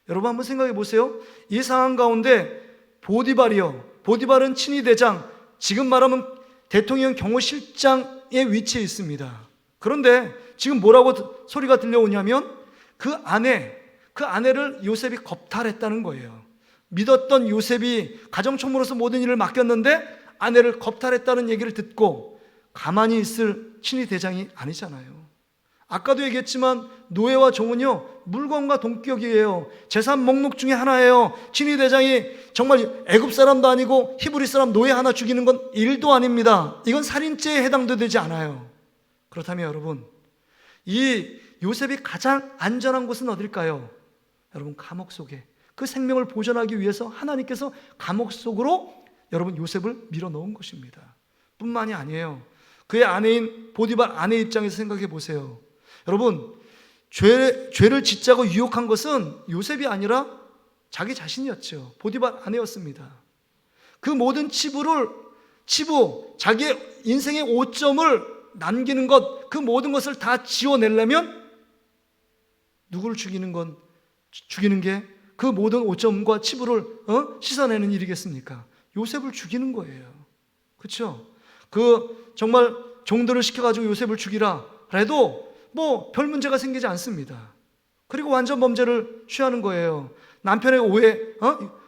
여러분 한번 생각해 보세요. 이 상황 가운데 보디발은 친위 대장, 지금 말하면 대통령 경호실장의 위치에 있습니다. 그런데 지금 뭐라고 소리가 들려오냐면 그 아내를 요셉이 겁탈했다는 거예요. 믿었던 요셉이 가정총무로서 모든 일을 맡겼는데 아내를 겁탈했다는 얘기를 듣고 가만히 있을 친위 대장이 아니잖아요. 아까도 얘기했지만 노예와 종은요 물건과 동격이에요. 재산 목록 중에 하나예요. 친위 대장이 정말 애굽 사람도 아니고 히브리 사람 노예 하나 죽이는 건 일도 아닙니다. 이건 살인죄에 해당도 되지 않아요. 그렇다면 여러분 이 요셉이 가장 안전한 곳은 어딜까요? 여러분 감옥 속에 그 생명을 보존하기 위해서 하나님께서 감옥 속으로 여러분 요셉을 밀어넣은 것입니다. 뿐만이 아니에요. 그의 아내인 보디발 아내 입장에서 생각해 보세요. 여러분 죄를 짓자고 유혹한 것은 요셉이 아니라 자기 자신이었죠. 보디발 아내였습니다. 그 모든 자기의 인생의 오점을 남기는 것, 그 모든 것을 다 지워내려면 누구를 죽이는 게 그 모든 오점과 치부를 씻어내는 일이겠습니까? 요셉을 죽이는 거예요. 그렇죠? 그 정말 종들을 시켜가지고 요셉을 죽이라 해도 뭐 별 문제가 생기지 않습니다. 그리고 완전 범죄를 취하는 거예요. 남편의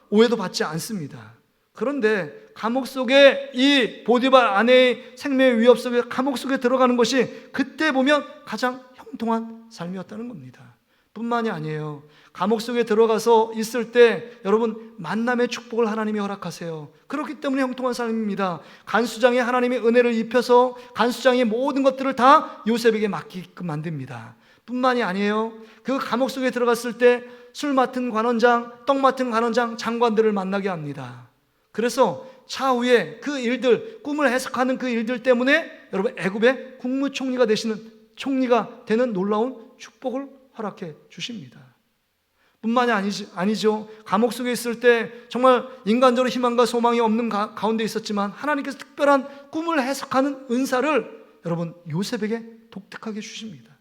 오해도 받지 않습니다. 그런데 감옥 속에 이 보디발 아내의 생명의 위협 속에 감옥 속에 들어가는 것이 그때 보면 가장 형통한 삶이었다는 겁니다. 뿐만이 아니에요. 감옥 속에 들어가서 있을 때 여러분 만남의 축복을 하나님이 허락하세요. 그렇기 때문에 형통한 삶입니다. 간수장에 하나님의 은혜를 입혀서 간수장의 모든 것들을 다 요셉에게 맡기게끔 만듭니다. 뿐만이 아니에요. 그 감옥 속에 들어갔을 때 술 맡은 관원장, 떡 맡은 관원장, 장관들을 만나게 합니다. 그래서 차후에 그 일들, 꿈을 해석하는 그 일들 때문에 여러분 애굽의 국무총리가 되는 놀라운 축복을 허락해 주십니다. 뿐만이 아니죠. 감옥 속에 있을 때 정말 인간적으로 희망과 소망이 없는 가운데 있었지만 하나님께서 특별한 꿈을 해석하는 은사를 여러분 요셉에게 독특하게 주십니다.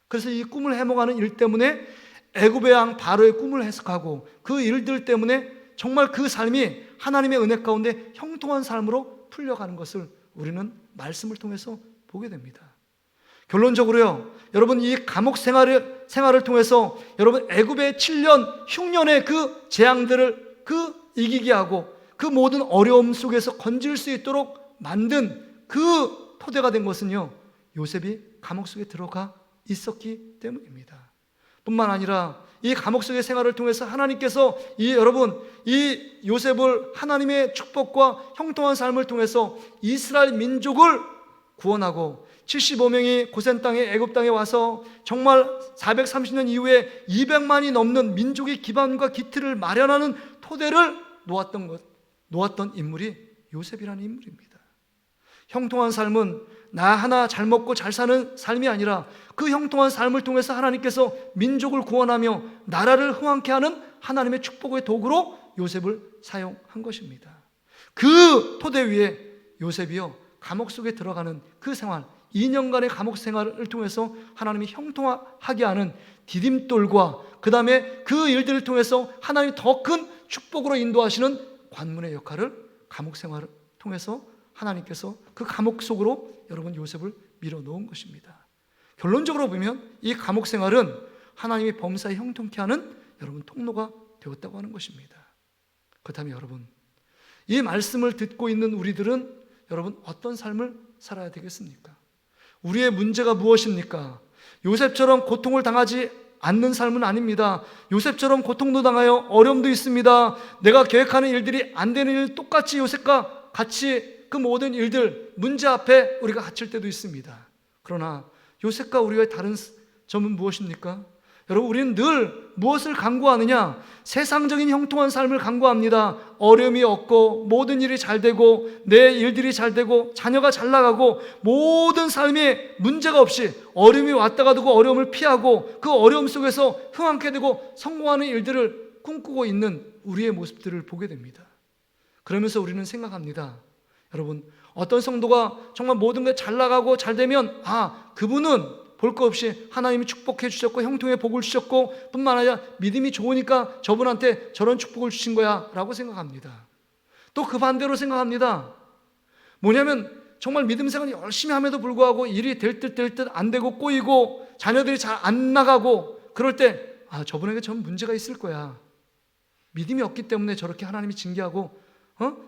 그래서 이 꿈을 해몽하는 일 때문에 애굽의 왕 바로의 꿈을 해석하고 그 일들 때문에 정말 그 삶이 하나님의 은혜 가운데 형통한 삶으로 풀려가는 것을 우리는 말씀을 통해서 보게 됩니다. 결론적으로요, 여러분 이 감옥 생활을 통해서 여러분 애굽의 7년 흉년의 그 재앙들을 이기게 하고 그 모든 어려움 속에서 건질 수 있도록 만든 그 토대가 된 것은요, 요셉이 감옥 속에 들어가 있었기 때문입니다. 뿐만 아니라 이 감옥 속의 생활을 통해서 하나님께서 이 요셉을 하나님의 축복과 형통한 삶을 통해서 이스라엘 민족을 구원하고 75명이 고센 땅에 애굽 땅에 와서 정말 430년 이후에 200만이 넘는 민족의 기반과 기틀을 마련하는 토대를 놓았던 인물이 요셉이라는 인물입니다. 형통한 삶은 나 하나 잘 먹고 잘 사는 삶이 아니라 그 형통한 삶을 통해서 하나님께서 민족을 구원하며 나라를 흥왕케 하는 하나님의 축복의 도구로 요셉을 사용한 것입니다. 그 토대 위에 요셉이요, 감옥 속에 들어가는 그 생활, 2년간의 감옥 생활을 통해서 하나님이 형통하게 하는 디딤돌과 그 다음에 그 일들을 통해서 하나님이 더 큰 축복으로 인도하시는 관문의 역할을 감옥 생활을 통해서 하나님께서 그 감옥 속으로 여러분 요셉을 밀어놓은 것입니다. 결론적으로 보면 이 감옥 생활은 하나님이 범사에 형통케 하는 여러분 통로가 되었다고 하는 것입니다. 그렇다면 여러분, 이 말씀을 듣고 있는 우리들은 여러분 어떤 삶을 살아야 되겠습니까? 우리의 문제가 무엇입니까? 요셉처럼 고통을 당하지 않는 삶은 아닙니다. 요셉처럼 고통도 당하여 어려움도 있습니다. 내가 계획하는 일들이 안 되는 일, 똑같이 요셉과 같이 그 모든 일들, 문제 앞에 우리가 갇힐 때도 있습니다. 그러나 요셉과 우리의 다른 점은 무엇입니까? 여러분, 우리는 늘 무엇을 간구하느냐? 세상적인 형통한 삶을 간구합니다. 어려움이 없고 모든 일이 잘 되고 내 일들이 잘 되고 자녀가 잘 나가고 모든 삶에 문제가 없이 어려움이 왔다가 두고 어려움을 피하고 그 어려움 속에서 흥황케 되고 성공하는 일들을 꿈꾸고 있는 우리의 모습들을 보게 됩니다. 그러면서 우리는 생각합니다. 여러분, 어떤 성도가 정말 모든 게 잘 나가고 잘 되면 그분은 볼 것 없이 하나님이 축복해 주셨고 형통의 복을 주셨고 뿐만 아니라 믿음이 좋으니까 저분한테 저런 축복을 주신 거야 라고 생각합니다. 또 그 반대로 생각합니다. 뭐냐면 정말 믿음 생활 열심히 함에도 불구하고 일이 될 듯 안 되고 꼬이고 자녀들이 잘 안 나가고 그럴 때 저분에게 전 문제가 있을 거야. 믿음이 없기 때문에 저렇게 하나님이 징계하고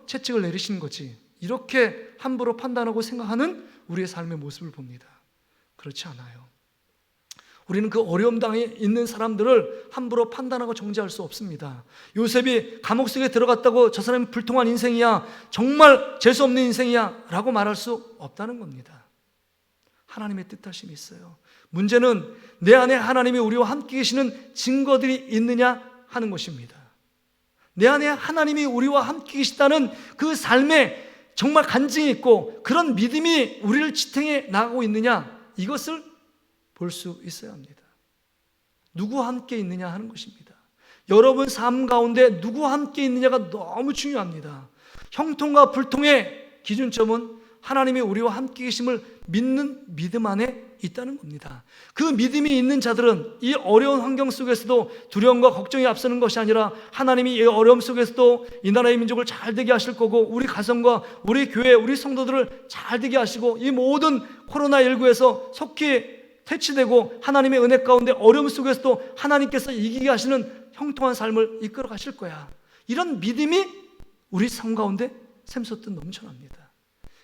채찍을 내리시는 거지. 이렇게 함부로 판단하고 생각하는 우리의 삶의 모습을 봅니다. 그렇지 않아요. 우리는 그 어려움 당에 있는 사람들을 함부로 판단하고 정죄할 수 없습니다. 요셉이 감옥 속에 들어갔다고 저 사람이 불통한 인생이야, 정말 재수 없는 인생이야 라고 말할 수 없다는 겁니다. 하나님의 뜻하심이 있어요. 문제는 내 안에 하나님이 우리와 함께 계시는 증거들이 있느냐 하는 것입니다. 내 안에 하나님이 우리와 함께 계시다는 그 삶에 정말 간증이 있고 그런 믿음이 우리를 지탱해 나가고 있느냐, 이것을 볼 수 있어야 합니다. 누구와 함께 있느냐 하는 것입니다. 여러분 삶 가운데 누구와 함께 있느냐가 너무 중요합니다. 형통과 불통의 기준점은 하나님이 우리와 함께 계심을 믿는 믿음 안에 있다는 겁니다. 그 믿음이 있는 자들은 이 어려운 환경 속에서도 두려움과 걱정이 앞서는 것이 아니라 하나님이 이 어려움 속에서도 이 나라의 민족을 잘 되게 하실 거고 우리 가정과 우리 교회, 우리 성도들을 잘 되게 하시고 이 모든 코로나19에서 속히 퇴치되고 하나님의 은혜 가운데 어려움 속에서도 하나님께서 이기게 하시는 형통한 삶을 이끌어 가실 거야. 이런 믿음이 우리 삶 가운데 샘솟듯 넘쳐납니다.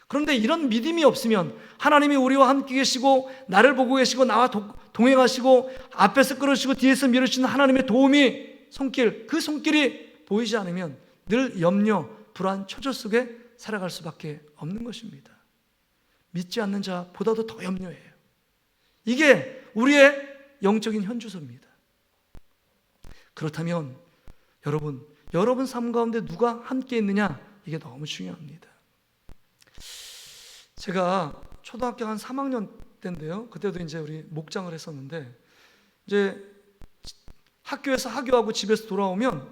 그런데 이런 믿음이 없으면 하나님이 우리와 함께 계시고 나를 보고 계시고 나와 동행하시고 앞에서 끌어주시고 뒤에서 밀어주시는 하나님의 도움이 손길, 그 손길이 보이지 않으면 늘 염려, 불안, 초조 속에 살아갈 수밖에 없는 것입니다. 믿지 않는 자보다도 더 염려해요. 이게 우리의 영적인 현주소입니다. 그렇다면 여러분 삶 가운데 누가 함께 있느냐, 이게 너무 중요합니다. 제가 초등학교 한 3학년 때인데요. 그때도 이제 우리 목장을 했었는데 이제 학교에서 하교하고 집에서 돌아오면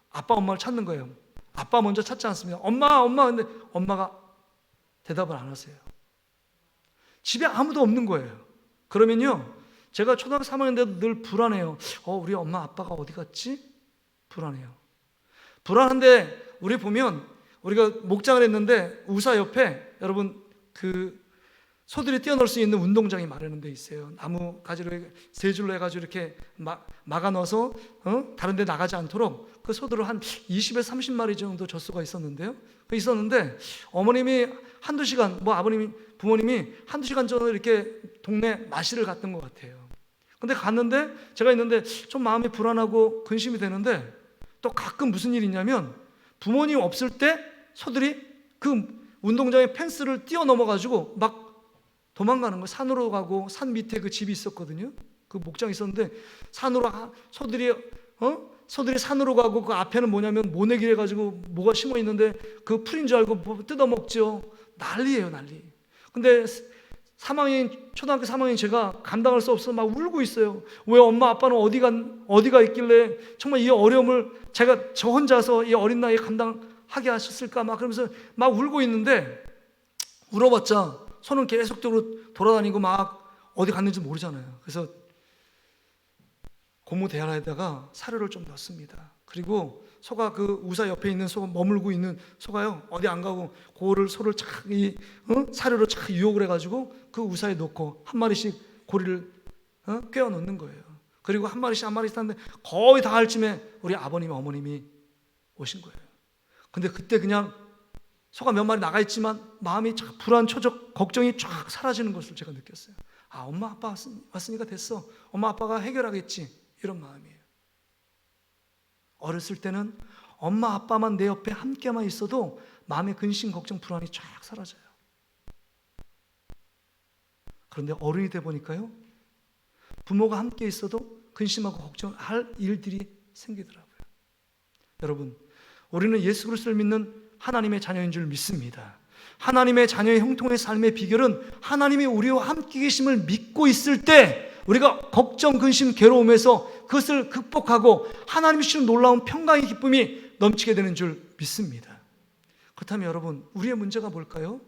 아빠 엄마를 찾는 거예요. 아빠 먼저 찾지 않습니다. 엄마 근데 엄마가 대답을 안 하세요. 집에 아무도 없는 거예요. 그러면요, 제가 초등학교 3학년 때도 늘 불안해요. 우리 엄마 아빠가 어디 갔지? 불안해요. 불안한데 우리 보면 우리가 목장을 했는데 우사 옆에 여러분 그 소들이 뛰어놀 수 있는 운동장이 마련된 데 있어요. 나무 가지로 세 줄로 해가지고 이렇게 막아 넣어서 다른 데 나가지 않도록 그 소들을 한 20에서 30마리 정도 젖소가 있었는데요. 있었는데 어머님이 한두 시간, 부모님이 한두 시간 정도 이렇게 동네 마실을 갔던 것 같아요. 근데 갔는데 제가 있는데 좀 마음이 불안하고 근심이 되는데 또 가끔 무슨 일이 있냐면 부모님 없을 때 소들이 그 운동장에 펜스를 뛰어넘어가지고 막 도망가는 거예요. 산으로 가고 산 밑에 그 집이 있었거든요. 그 목장이 있었는데 산으로 소들이 산으로 가고 그 앞에는 뭐냐면 모내기 해가지고 뭐가 심어 있는데 그 풀인 줄 알고 뜯어먹죠. 난리예요, 난리. 근데 초등학교 3학년 제가 감당할 수 없어서 막 울고 있어요. 왜 엄마 아빠는 어디가 있길래 정말 이 어려움을 제가 저 혼자서 이 어린 나이에 감당하게 하셨을까 막 그러면서 막 울고 있는데, 울어봤자 손은 계속적으로 돌아다니고 막 어디 갔는지 모르잖아요. 그래서 고무 대야에다가 사료를 좀 넣습니다. 그리고 소가 그 우사 옆에 있는 소가 머물고 있는 소가요, 어디 안 가고 고를 소를 착 사료로 착 유혹을 해가지고 그 우사에 놓고 한 마리씩 고리를 꿰어 놓는 거예요. 그리고 한 마리씩 하는데 거의 다 할 쯤에 우리 아버님 어머님이 오신 거예요. 근데 그때 그냥 소가 몇 마리 나가 있지만 마음이 쫙 불안, 초적, 걱정이 쫙 사라지는 것을 제가 느꼈어요. 아, 엄마 아빠 왔으니까 됐어. 엄마 아빠가 해결하겠지. 이런 마음이에요. 어렸을 때는 엄마 아빠만 내 옆에 함께만 있어도 마음의 근심, 걱정, 불안이 쫙 사라져요. 그런데 어른이 돼 보니까요, 부모가 함께 있어도 근심하고 걱정할 일들이 생기더라고요. 여러분, 우리는 예수 그리스도를 믿는 하나님의 자녀인 줄 믿습니다. 하나님의 자녀의 형통의 삶의 비결은 하나님이 우리와 함께 계심을 믿고 있을 때 우리가 걱정, 근심, 괴로움에서 그것을 극복하고 하나님이 주시는 놀라운 평강의 기쁨이 넘치게 되는 줄 믿습니다. 그렇다면 여러분, 우리의 문제가 뭘까요?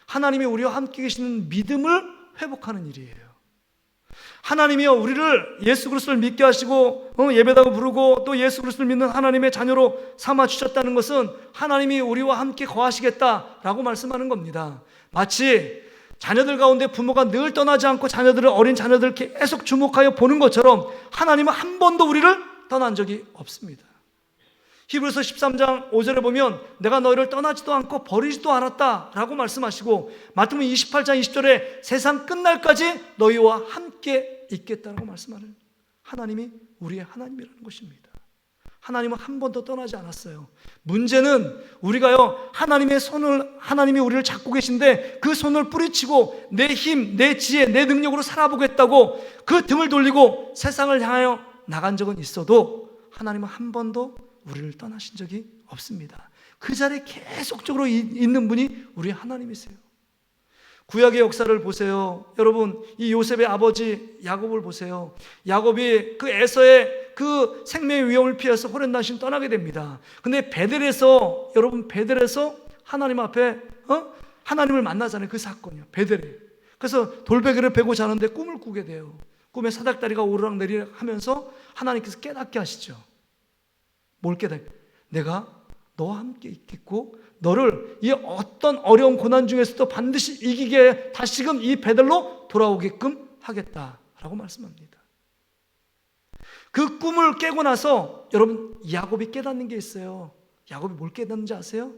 하나님이 우리와 함께 계시는 믿음을 회복하는 일이에요. 하나님이요, 우리를 예수 그리스도를 믿게 하시고 예배다고 부르고 또 예수 그리스도를 믿는 하나님의 자녀로 삼아 주셨다는 것은 하나님이 우리와 함께 거하시겠다라고 말씀하는 겁니다. 마치 자녀들 가운데 부모가 늘 떠나지 않고 어린 자녀들을 계속 주목하여 보는 것처럼 하나님은 한 번도 우리를 떠난 적이 없습니다. 히브리서 13장 5절에 보면 내가 너희를 떠나지도 않고 버리지도 않았다라고 말씀하시고, 마태복음 28장 20절에 세상 끝날까지 너희와 함께 있겠다라고 말씀하는 하나님이 우리의 하나님이라는 것입니다. 하나님은 한 번도 떠나지 않았어요. 문제는 우리가요, 하나님이 우리를 잡고 계신데 그 손을 뿌리치고 내 힘, 내 지혜, 내 능력으로 살아보겠다고 그 등을 돌리고 세상을 향하여 나간 적은 있어도 하나님은 한 번도 우리를 떠나신 적이 없습니다. 그 자리에 계속적으로 있는 분이 우리 하나님이세요. 구약의 역사를 보세요. 여러분, 이 요셉의 아버지 야곱을 보세요. 야곱이 그 에서의 그 생명의 위험을 피해서 호렌단신 떠나게 됩니다. 근데 베델에서 하나님 앞에 하나님을 만나잖아요. 그 사건이요, 베델에. 그래서 돌베개를 베고 자는데 꿈을 꾸게 돼요. 꿈에 사닥다리가 오르락내리락 하면서 하나님께서 깨닫게 하시죠. 뭘 깨닫게? 내가 너와 함께 있겠고 너를 이 어떤 어려운 고난 중에서도 반드시 이기게 다시금 이 베델로 돌아오게끔 하겠다라고 말씀합니다. 그 꿈을 깨고 나서 여러분, 야곱이 깨닫는 게 있어요. 야곱이 뭘 깨닫는지 아세요?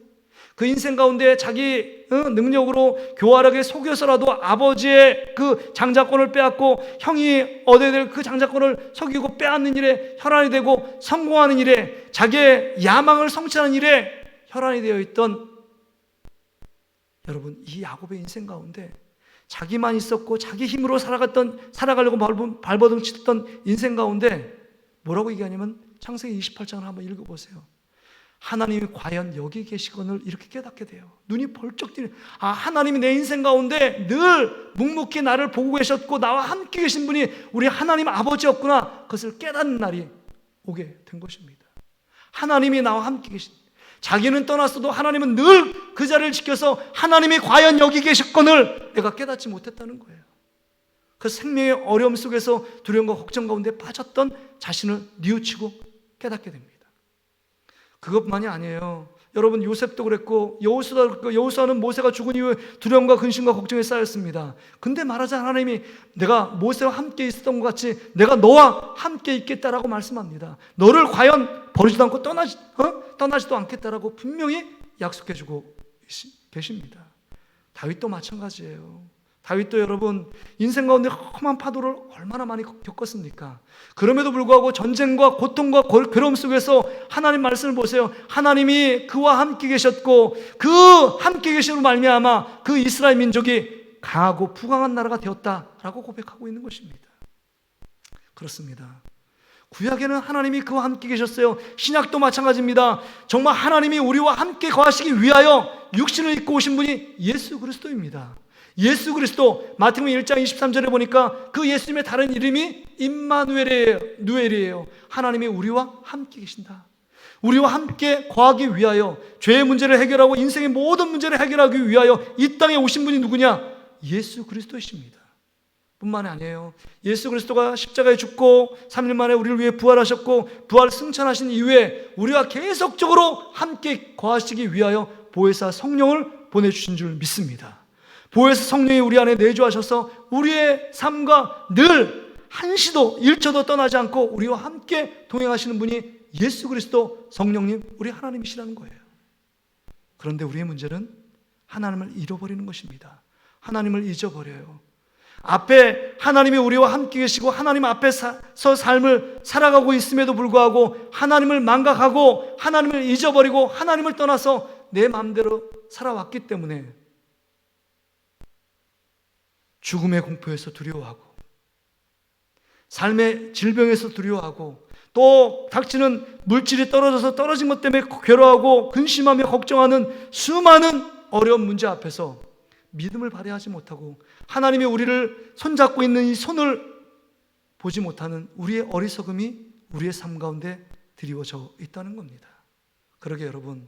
그 인생 가운데 자기 능력으로 교활하게 속여서라도 아버지의 그 장자권을 빼앗고 형이 얻어야 될 그 장자권을 속이고 빼앗는 일에 혈안이 되고 성공하는 일에 자기의 야망을 성취하는 일에 혈안이 되어 있던 여러분, 이 야곱의 인생 가운데 자기만 있었고 자기 힘으로 살아가려고 발버둥 치던 인생 가운데 뭐라고 얘기하냐면 창세기 28장을 한번 읽어보세요. 하나님이 과연 여기 계시건을 이렇게 깨닫게 돼요. 눈이 벌쩍 뜨는, 아, 하나님이 내 인생 가운데 늘 묵묵히 나를 보고 계셨고 나와 함께 계신 분이 우리 하나님 아버지였구나, 그것을 깨닫는 날이 오게 된 것입니다. 하나님이 나와 함께 계신, 자기는 떠났어도 하나님은 늘 그 자리를 지켜서 하나님이 과연 여기 계셨건을 내가 깨닫지 못했다는 거예요. 그 생명의 어려움 속에서 두려움과 걱정 가운데 빠졌던 자신을 뉘우치고 깨닫게 됩니다. 그것만이 아니에요. 여러분, 요셉도 그랬고 여호수아도 그랬고, 여호수아는 모세가 죽은 이후에 두려움과 근심과 걱정에 쌓였습니다. 근데 말하자 하나님이 내가 모세와 함께 있었던 것 같이 내가 너와 함께 있겠다라고 말씀합니다. 너를 과연 버리지도 않고 떠나지도 않겠다라고 분명히 약속해주고 계십니다. 다윗도 마찬가지예요. 다윗도 여러분, 인생 가운데 험한 파도를 얼마나 많이 겪었습니까? 그럼에도 불구하고 전쟁과 고통과 괴로움 속에서 하나님 말씀을 보세요. 하나님이 그와 함께 계셨고 그 함께 계심으로 말미암아 그 이스라엘 민족이 강하고 부강한 나라가 되었다라고 고백하고 있는 것입니다. 그렇습니다. 구약에는 하나님이 그와 함께 계셨어요. 신약도 마찬가지입니다. 정말 하나님이 우리와 함께 거하시기 위하여 육신을 입고 오신 분이 예수 그리스도입니다. 예수 그리스도 마태복음 1장 23절에 보니까 그 예수님의 다른 이름이 임마누엘이에요. 하나님이 우리와 함께 계신다. 우리와 함께 거하기 위하여, 죄의 문제를 해결하고 인생의 모든 문제를 해결하기 위하여 이 땅에 오신 분이 누구냐? 예수 그리스도이십니다. 뿐만 아니에요. 예수 그리스도가 십자가에 죽고 3일 만에 우리를 위해 부활하셨고 부활 승천하신 이후에 우리와 계속적으로 함께 거하시기 위하여 보혜사 성령을 보내주신 줄 믿습니다. 보혜사 성령이 우리 안에 내주하셔서 우리의 삶과 늘 한시도 1초도 떠나지 않고 우리와 함께 동행하시는 분이 예수 그리스도 성령님, 우리 하나님이시라는 거예요. 그런데 우리의 문제는 하나님을 잃어버리는 것입니다. 하나님을 잊어버려요. 앞에 하나님이 우리와 함께 계시고 하나님 앞에서 삶을 살아가고 있음에도 불구하고 하나님을 망각하고 하나님을 잊어버리고 하나님을 떠나서 내 마음대로 살아왔기 때문에 죽음의 공포에서 두려워하고 삶의 질병에서 두려워하고 또 닥치는 물질이 떨어져서 떨어진 것 때문에 괴로워하고 근심하며 걱정하는 수많은 어려운 문제 앞에서 믿음을 발휘하지 못하고 하나님이 우리를 손잡고 있는 이 손을 보지 못하는 우리의 어리석음이 우리의 삶 가운데 드리워져 있다는 겁니다. 그러게 여러분,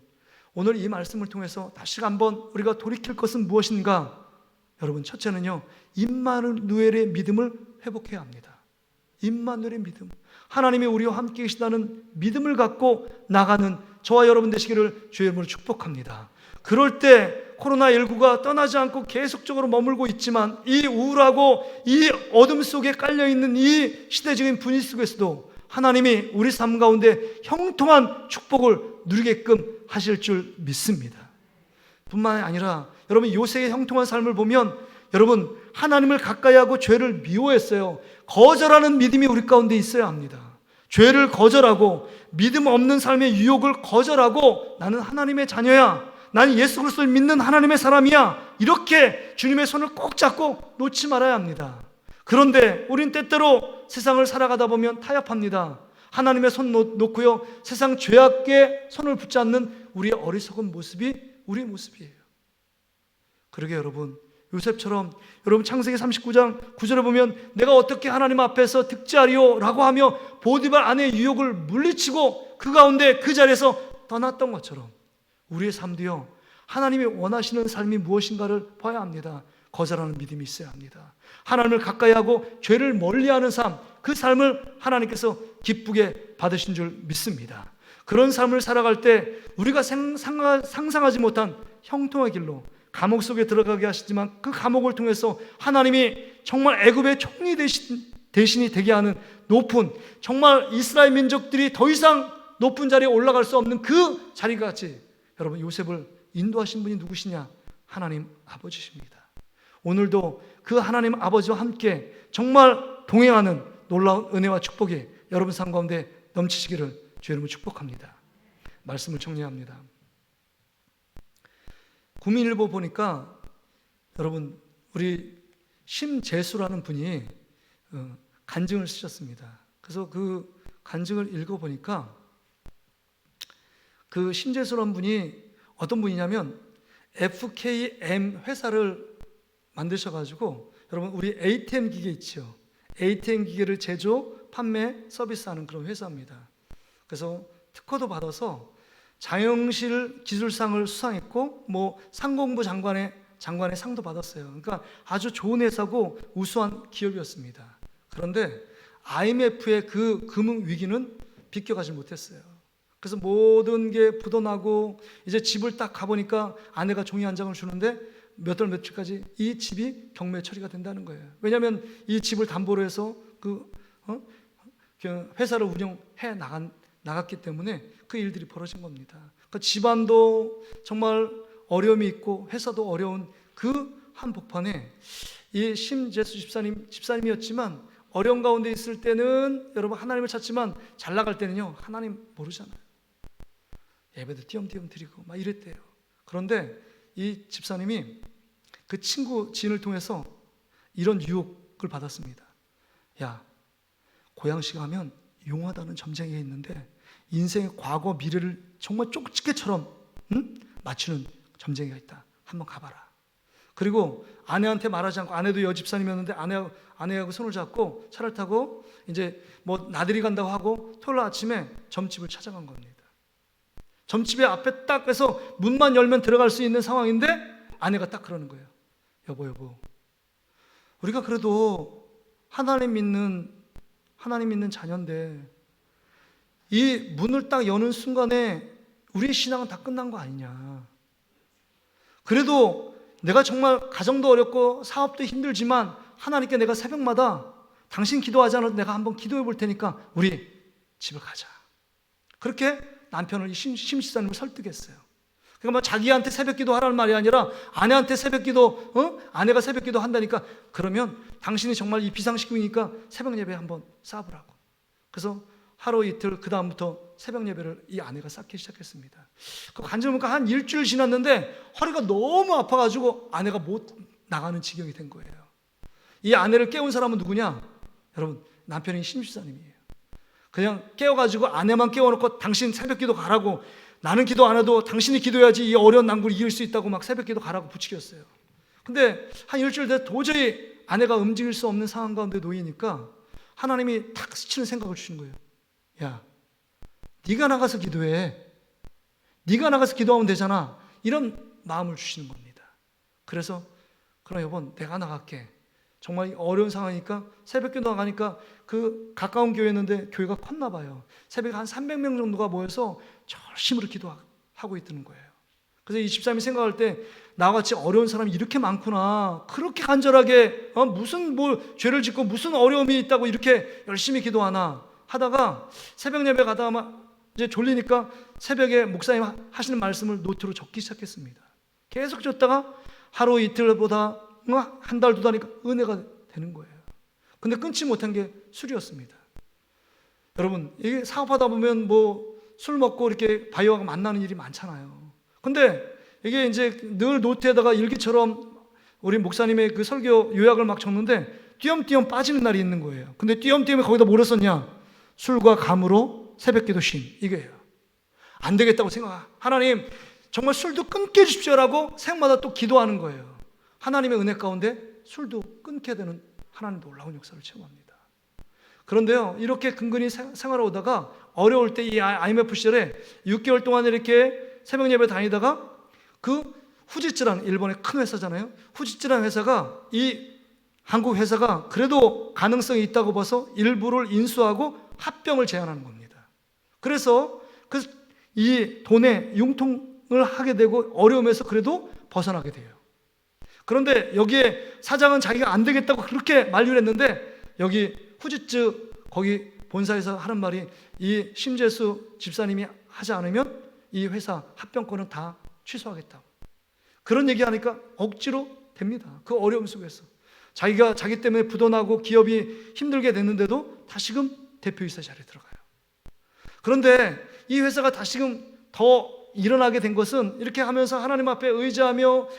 오늘 이 말씀을 통해서 다시 한번 우리가 돌이킬 것은 무엇인가? 여러분, 첫째는요, 임마누엘의 믿음을 회복해야 합니다. 임마누엘의 믿음, 하나님이 우리와 함께 계시다는 믿음을 갖고 나가는 저와 여러분 되시기를 주의 이름으로 축복합니다. 그럴 때 코로나19가 떠나지 않고 계속적으로 머물고 있지만 이 우울하고 이 어둠 속에 깔려있는 이 시대적인 분위 속에서도 하나님이 우리 삶 가운데 형통한 축복을 누리게끔 하실 줄 믿습니다. 뿐만 아니라 여러분, 요셉의 형통한 삶을 보면 여러분, 하나님을 가까이하고 죄를 미워했어요. 거절하는 믿음이 우리 가운데 있어야 합니다. 죄를 거절하고 믿음 없는 삶의 유혹을 거절하고 나는 하나님의 자녀야, 나는 예수 그리스도를 믿는 하나님의 사람이야, 이렇게 주님의 손을 꼭 잡고 놓지 말아야 합니다. 그런데 우린 때때로 세상을 살아가다 보면 타협합니다. 하나님의 손 놓고요, 세상 죄악에 손을 붙잡는 우리의 어리석은 모습이 우리의 모습이에요. 그러게 여러분, 요셉처럼 여러분 창세기 39장 9절에 보면 내가 어떻게 하나님 앞에서 득지하리요 라고 하며 보디발 아내의 유혹을 물리치고 그 가운데 그 자리에서 떠났던 것처럼 우리의 삶도요, 하나님이 원하시는 삶이 무엇인가를 봐야 합니다. 거절하는 믿음이 있어야 합니다. 하나님을 가까이하고 죄를 멀리하는 삶, 그 삶을 하나님께서 기쁘게 받으신 줄 믿습니다. 그런 삶을 살아갈 때 우리가 상상하지 못한 형통의 길로 감옥 속에 들어가게 하시지만 그 감옥을 통해서 하나님이 정말 애굽의 총리 대신이 되게 하는 높은, 정말 이스라엘 민족들이 더 이상 높은 자리에 올라갈 수 없는 그 자리가 같이 여러분, 요셉을 인도하신 분이 누구시냐? 하나님 아버지십니다. 오늘도 그 하나님 아버지와 함께 정말 동행하는 놀라운 은혜와 축복이 여러분 삶 가운데 넘치시기를 주의 이름으로 축복합니다. 말씀을 정리합니다. 구민일보 보니까 여러분, 우리 심재수라는 분이 간증을 쓰셨습니다. 그래서 그 간증을 읽어보니까 그 심재수라는 분이 어떤 분이냐면 FKM 회사를 만드셔가지고 여러분, 우리 ATM 기계 있죠? ATM 기계를 제조, 판매, 서비스하는 그런 회사입니다. 그래서 특허도 받아서 장영실 기술상을 수상했고 뭐 상공부 장관의 상도 받았어요. 그러니까 아주 좋은 회사고 우수한 기업이었습니다. 그런데 IMF의 그 금융 위기는 비껴가지 못했어요. 그래서 모든 게 부도나고 이제 집을 딱 가보니까 아내가 종이 한 장을 주는데 몇 달 며칠까지 이 집이 경매 처리가 된다는 거예요. 왜냐하면 이 집을 담보로 해서 그 회사를 운영해 나갔기 때문에 그 일들이 벌어진 겁니다. 그러니까 집안도 정말 어려움이 있고 회사도 어려운 그 한복판에 이 심재수 집사님이었지만 어려운 가운데 있을 때는 여러분 하나님을 찾지만 잘 나갈 때는요, 하나님 모르잖아요. 예배도 띄엄띄엄 드리고 막 이랬대요. 그런데 이 집사님이 그 친구 지인을 통해서 이런 유혹을 받았습니다. 야, 고양시 가면 용하다는 점쟁이가 있는데 인생의 과거 미래를 정말 쪽집게처럼 맞추는 점쟁이가 있다. 한번 가봐라. 그리고 아내한테 말하지 않고, 아내도 여집사님이었는데 아내하고 손을 잡고 차를 타고 이제 뭐 나들이 간다고 하고 토요일 아침에 점집을 찾아간 겁니다. 점집에 앞에 딱 해서 문만 열면 들어갈 수 있는 상황인데 아내가 딱 그러는 거예요. 여보, 우리가 그래도 하나님 믿는 자녀인데 이 문을 딱 여는 순간에 우리의 신앙은 다 끝난 거 아니냐. 그래도 내가 정말 가정도 어렵고 사업도 힘들지만 하나님께 내가 새벽마다 당신 기도하지 않아도 내가 한번 기도해 볼 테니까 우리 집에 가자. 그렇게 남편을 심시사님을 설득했어요. 그러니까 뭐 자기한테 새벽기도 하라는 말이 아니라 아내한테 새벽기도, 아내가 새벽기도 한다니까 그러면 당신이 정말 이 비상식구이니까 새벽 예배 한번 쌓아보라고. 그래서 하루 이틀 그 다음부터 새벽 예배를 이 아내가 쌓기 시작했습니다. 그 간증을 보니까 한 일주일 지났는데 허리가 너무 아파가지고 아내가 못 나가는 지경이 된 거예요. 이 아내를 깨운 사람은 누구냐? 여러분, 남편이 심시사님이에요. 그냥 깨워가지고 아내만 깨워놓고 당신 새벽기도 가라고, 나는 기도 안 해도 당신이 기도해야지 이 어려운 난국을 이길 수 있다고 막 새벽기도 가라고 부추겼어요. 근데 한 일주일 돼서 도저히 아내가 움직일 수 없는 상황 가운데 놓이니까 하나님이 탁 스치는 생각을 주시는 거예요. 야, 네가 나가서 기도해. 네가 나가서 기도하면 되잖아. 이런 마음을 주시는 겁니다. 그래서 그럼 여보, 내가 나갈게. 정말 어려운 상황이니까 새벽기도 나가니까 그 가까운 교회였는데 교회가 컸나 봐요. 새벽에 한 300명 정도가 모여서 열심으로 기도하고 있다는 거예요. 그래서 이 집사님이 생각할 때 나같이 어려운 사람이 이렇게 많구나. 그렇게 간절하게 무슨 뭐 죄를 짓고 무슨 어려움이 있다고 이렇게 열심히 기도하나 하다가 새벽 예배 가다가 이제 졸리니까 새벽에 목사님 하시는 말씀을 노트로 적기 시작했습니다. 계속 적다가 하루 이틀보다 한 달, 두 달이니까 은혜가 되는 거예요. 근데 끊지 못한 게 술이었습니다. 여러분, 이게 사업하다 보면 뭐 술 먹고 이렇게 바이오하고 만나는 일이 많잖아요. 근데 이게 이제 늘 노트에다가 일기처럼 우리 목사님의 그 설교 요약을 막 적는데 띄엄띄엄 빠지는 날이 있는 거예요. 근데 띄엄띄엄이 거기다 뭐를 썼냐? 술과 감으로 새벽기도 쉼. 이게요. 안 되겠다고 생각. 하나님, 정말 술도 끊게 해주십시오라고 생마다 또 기도하는 거예요. 하나님의 은혜 가운데 술도 끊게 되는 하나님 놀라운 역사를 체험합니다. 그런데요, 이렇게 근근히 생활하다가 어려울 때 이 IMF 시절에 6개월 동안 이렇게 새벽 예배 다니다가 그 후지츠라는 일본의 큰 회사잖아요. 후지츠라는 회사가 이 한국 회사가 그래도 가능성이 있다고 봐서 일부를 인수하고 합병을 제안하는 겁니다. 그래서 이 돈에 융통을 하게 되고 어려움에서 그래도 벗어나게 돼요. 그런데 여기에 사장은 자기가 안 되겠다고 그렇게 만류를 했는데 여기 후지츠 거기 본사에서 하는 말이 이 심재수 집사님이 하지 않으면 이 회사 합병권은 다 취소하겠다고. 그런 얘기하니까 억지로 됩니다. 그 어려움 속에서 자기가 자기 때문에 부도나고 기업이 힘들게 됐는데도 다시금 대표이사 자리에 들어가요. 그런데 이 회사가 다시금 더 일어나게 된 것은 이렇게 하면서 하나님 앞에 의지하며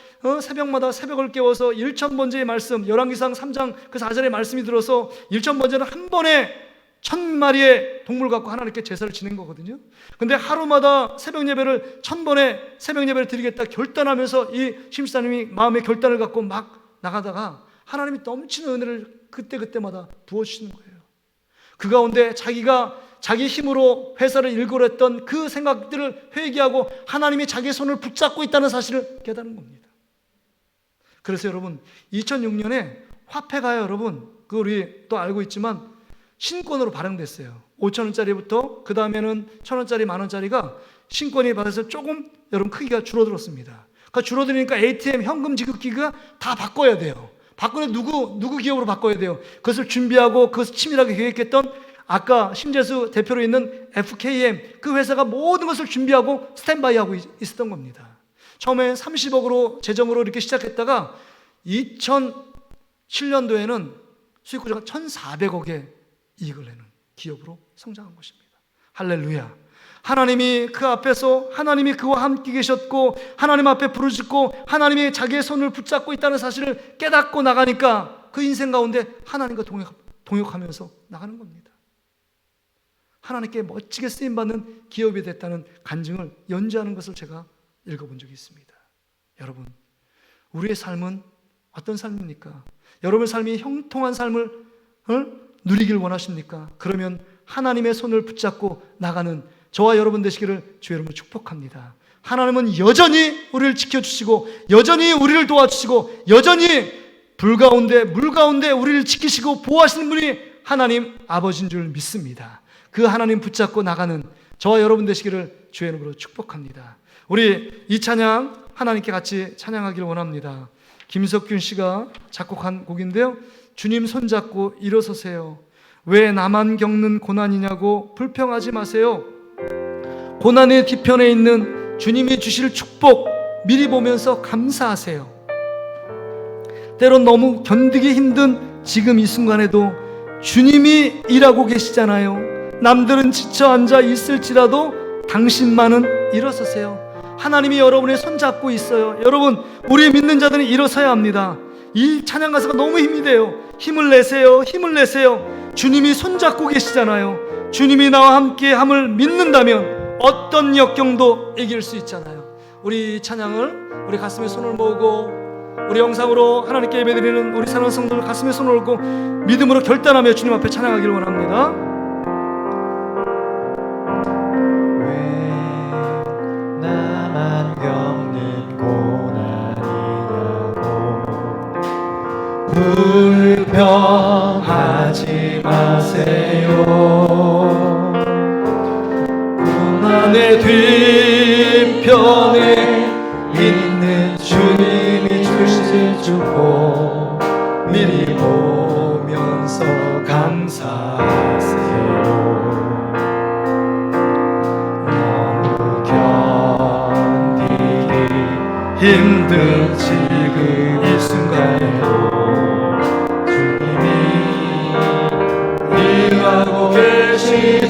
새벽마다 새벽을 깨워서 일천번제의 말씀, 열왕기상 3장 그 4절의 말씀이 들어서 일천번제는 한 번에 1000마리의 동물 갖고 하나님께 제사를 지낸 거거든요. 근데 하루마다 새벽 예배를 1000번의 새벽 예배를 드리겠다 결단하면서 이 심사님이 마음의 결단을 갖고 막 나가다가 하나님이 넘치는 은혜를 그때그때마다 부어주시는 거예요. 그 가운데 자기가 자기 힘으로 회사를 일궈냈던 그 생각들을 회개하고 하나님이 자기의 손을 붙잡고 있다는 사실을 깨달은 겁니다. 그래서 여러분 2006년에 화폐가 여러분 그 우리 또 알고 있지만 신권으로 발행됐어요. 5,000원짜리부터 그 다음에는 1,000원짜리, 만원짜리가 신권이 받아서 조금 여러분 크기가 줄어들었습니다. 그러니까 줄어드니까 ATM 현금 지급기가 다 바꿔야 돼요. 바꾸는 누구 기업으로 바꿔야 돼요. 그것을 준비하고 그것을 치밀하게 계획했던 아까 심재수 대표로 있는 FKM 그 회사가 모든 것을 준비하고 스탠바이하고 있었던 겁니다. 처음에 30억으로 재정으로 이렇게 시작했다가 2007년도에는 수익 구조가 1,400억의 이익을 내는 기업으로 성장한 것입니다. 할렐루야. 하나님이 그 앞에서 하나님이 그와 함께 계셨고 하나님 앞에 부르짖고 하나님이 자기의 손을 붙잡고 있다는 사실을 깨닫고 나가니까 그 인생 가운데 하나님과 동역하면서 나가는 겁니다. 하나님께 멋지게 쓰임받는 기업이 됐다는 간증을 연주하는 것을 제가 읽어본 적이 있습니다. 여러분, 우리의 삶은 어떤 삶입니까? 여러분의 삶이 형통한 삶을 누리길 원하십니까? 그러면 하나님의 손을 붙잡고 나가는 저와 여러분 되시기를 주의 이름으로 축복합니다. 하나님은 여전히 우리를 지켜주시고 여전히 우리를 도와주시고 여전히 불 가운데 물 가운데 우리를 지키시고 보호하시는 분이 하나님 아버지인 줄 믿습니다. 그 하나님 붙잡고 나가는 저와 여러분 되시기를 주의 이름으로 축복합니다. 우리 이 찬양 하나님께 같이 찬양하기를 원합니다. 김석균 씨가 작곡한 곡인데요, 주님 손잡고 일어서세요. 왜 나만 겪는 고난이냐고 불평하지 마세요. 고난의 뒤편에 있는 주님이 주실 축복 미리 보면서 감사하세요. 때론 너무 견디기 힘든 지금 이 순간에도 주님이 일하고 계시잖아요. 남들은 지쳐 앉아 있을지라도 당신만은 일어서세요. 하나님이 여러분의 손잡고 있어요. 여러분, 우리 믿는 자들은 일어서야 합니다. 이 찬양 가사가 너무 힘이 돼요. 힘을 내세요. 힘을 내세요. 주님이 손잡고 계시잖아요. 주님이 나와 함께 함을 믿는다면 어떤 역경도 이길 수 있잖아요. 우리 이 찬양을 우리 가슴에 손을 모으고 우리 영상으로 하나님께 예배드리는 우리 사랑하는 성도들 가슴에 손을 얹고 믿음으로 결단하며 주님 앞에 찬양하기를 원합니다. 왜 나만 겪는 고난이냐고 불평하지 마세요. 고난의 뒤편에 있는 주님이 주실 축복 미리 보면서 감사하세요. 너무 견디기 힘든 지금 이 순간에도 주님이 일하고 계시잖아요.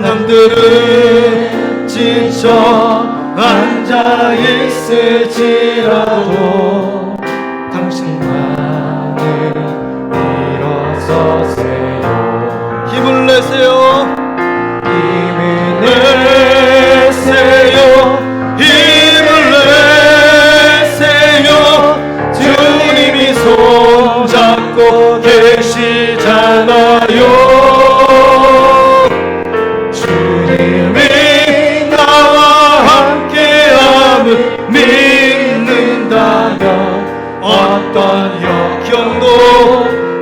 남들은 지쳐 앉아 있을지라도 당신만은 일어서세요. 힘을 내세요. 힘을 내세요. 힘을 내세요. 주님이 손잡고 계시잖아요. 어떤 역경도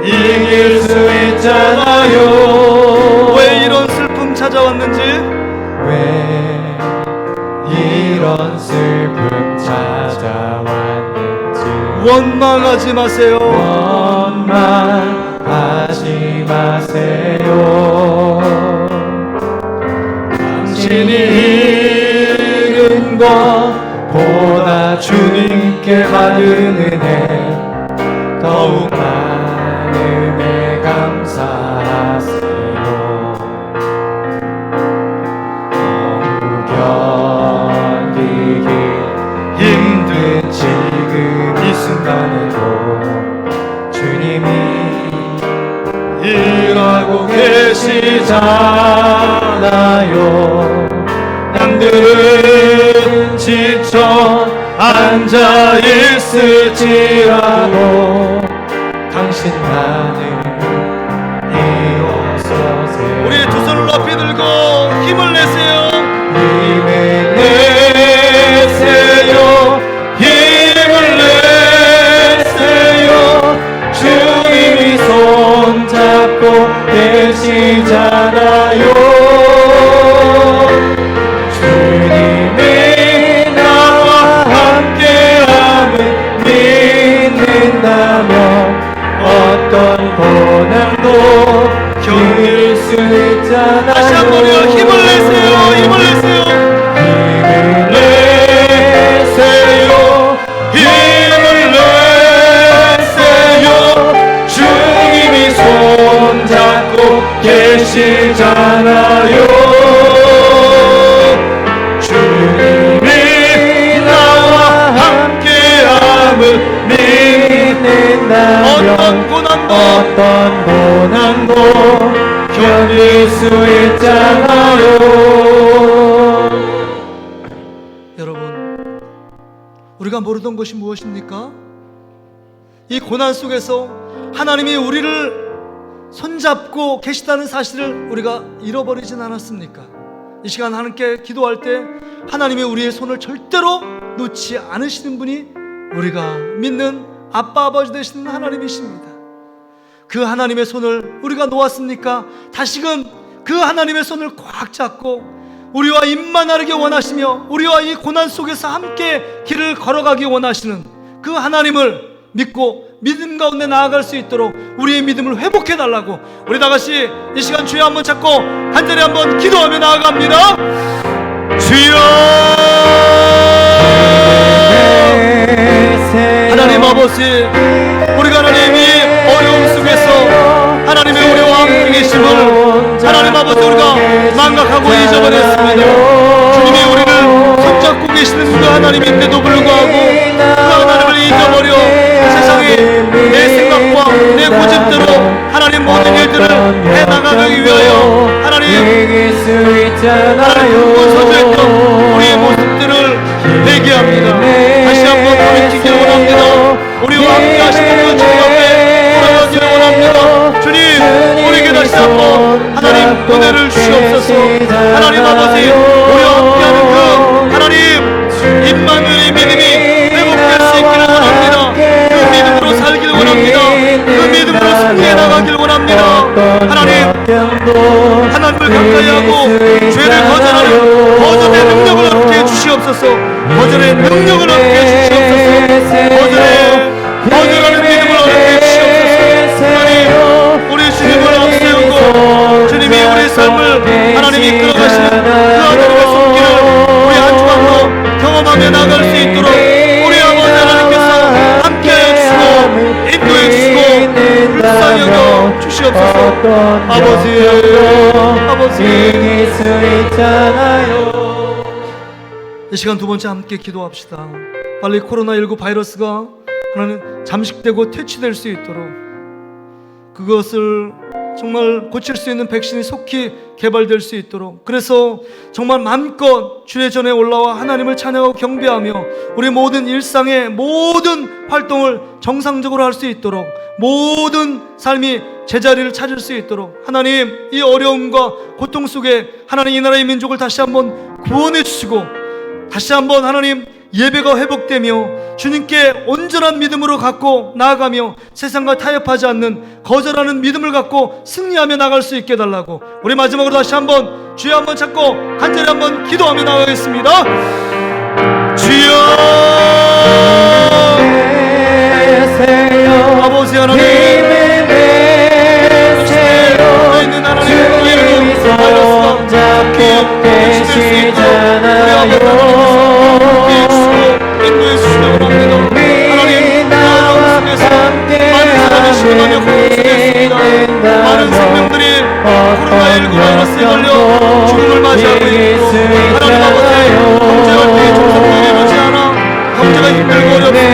이길 수 있잖아요. 왜 이런 슬픔 찾아왔는지, 왜 이런 슬픔 찾아왔는지 원망하지 마세요. 원망하지 마세요. 당신이 잃은 것보다 주님께 받은 은혜 더욱 많음에 감사하세요. 너무 견디기 힘든 지금 이 순간에도 주님이 일하고 계시잖아요. 남들은 지쳐 앉아 있을지라도 당신만을 일어서세요. 우리 두 손을 높이 들고 힘을 내세요. 힘을 내세요. 힘을 내세요. 주님이 손잡고 계시잖아요. 어떤 고난도 견딜 수 있잖아요. 다시 한번요. 힘을 내세요. 힘을 내세요. 힘을 내세요. 힘을 내세요. 주님이 손잡고 계시잖아요. 주님이 나와 함께함을 어떤 고난도 견딜 수 있잖아요. 여러분, 우리가 모르던 것이 무엇입니까? 이 고난 속에서 하나님이 우리를 손잡고 계시다는 사실을 우리가 잃어버리진 않았습니까? 이 시간 하나님께 기도할 때 하나님이 우리의 손을 절대로 놓지 않으시는 분이 우리가 믿는 아빠 아버지 되시는 하나님이십니다. 그 하나님의 손을 우리가 놓았습니까? 다시금 그 하나님의 손을 꽉 잡고 우리와 입만 나르게 원하시며 우리와 이 고난 속에서 함께 길을 걸어가기 원하시는 그 하나님을 믿고 믿음 가운데 나아갈 수 있도록 우리의 믿음을 회복해 달라고 우리 다같이 이 시간 주여 한번 찾고 간절히 한번 기도하며 나아갑니다. 주여, 하나님 아버지, 우리가 하나님이 어려움 속에서 하나님의 우리와 함께 계심을 하나님 아버지 우리가 망각하고 잊어버렸습니다. 주님이 우리를 손잡고 계시는 그 하나님인데도 불구하고 그 하나님을 잊어버려 세상에 내 생각과 내 고집대로 하나님 모든 일들을 해나가기 위하여 하나님 서주했던 우리의 모습들을 회개합니다. 다시 한번 돌이키기를 원합니다. 우리와 함께 하시는 그 주님 앞에 돌아가기를 원합니다. 주님, 우리에게 다시 한번 하나님 은혜를 주시옵소서. 하나님 아버지, 우리와 함께하는 그 하나님 임마누엘의 믿음이 회복될 수 있기를 원합니다. 그 믿음으로 살기를 원합니다. 그 믿음으로 승리해 나가기를 원합니다. 하나님을 가까이 하고 죄를 거절하는 거절의 능력을 얻게 해주시옵소서. 거절의 능력을 얻게 해주시옵소서. 거절하는 믿음을 얻게 해주시옵소서. 하나님, 우리 주님을 앞세우고 주님이 우리의 삶을 하나님이 이끌어가시는 그 하나님의 손길을 우리 한 주간도 경험하며 나갈 수 있도록 우리 아버지 하나님께서 함께 해주시고 인도해 주시고 불쌍히 여겨 주시옵소서. 아버지, 이 시간 두 번째 함께 기도합시다. 빨리 코로나19 바이러스가 하나님 잠식되고 퇴치될 수 있도록, 그것을 정말 고칠 수 있는 백신이 속히 개발될 수 있도록, 그래서 정말 마음껏 주의 전에 올라와 하나님을 찬양하고 경배하며 우리 모든 일상의 모든 활동을 정상적으로 할 수 있도록, 모든 삶이 제자리를 찾을 수 있도록 하나님, 이 어려움과 고통 속에 하나님 이 나라의 민족을 다시 한번 구원해 주시고, 다시 한번 하나님 예배가 회복되며 주님께 온전한 믿음으로 갖고 나아가며 세상과 타협하지 않는 거절하는 믿음을 갖고 승리하며 나갈 수 있게 해달라고 우리 마지막으로 다시 한번 주여 한번 찾고 간절히 한번 기도하며 나가겠습니다. 주여, 아버지 하나님, 있는 하나님 이름으로 손잡고 계시잖아요. 인도해 주시려고 합니다. 하나님, 나와 함께 많은 사람이 고통스럽습니다. 많은 생명들이 코로나19 바이러스에 걸려 죽음을 맞이하고 있고, 하나님 아버지, 경제가 어떻게 정상적으로 이루어지지 않아 경제가 힘들고 어렵습니다.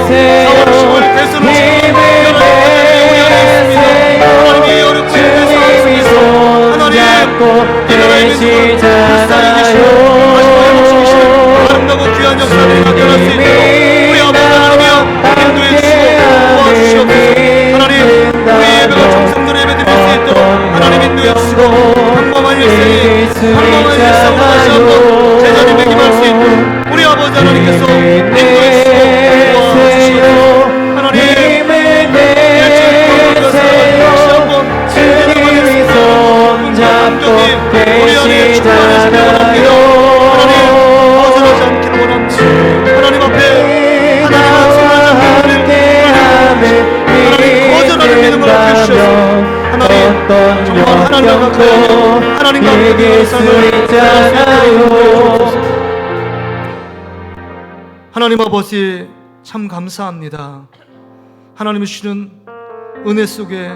4월 10월 대선을 지금 여러 가지 있습니다. 하나님이 어렵고 힘든 상황 속에서 하나님 이 나라의 민족을 불쌍히 계시고 아름다고 귀한 역사들이 나타날 수 있도록 우리 아버지 하나님이여 인도해 주시고 도와주시옵소서. 하나님, 우리 예배가 정성대로 예배드릴 수 있도록 하나님 인도해 주시고 평범한 일상으로 다시 한번 제자리 매김할 수 있도록 우리 아버지 하나님께서 인도해 주시고 도와주시옵소서. 하나님, 일주일 동안 다시 한번 주님이 손잡고 우리 안에 충만하시기 원합니다. 하나님 앞에 하나님 거절하는 믿음을 얻게 주셔서 하나님 정말 하나님과 가까이 하나님과 함께 삶을 살아가시옵소서. 하나님 아버지, 참 감사합니다. 하나님이 주시는 은혜 속에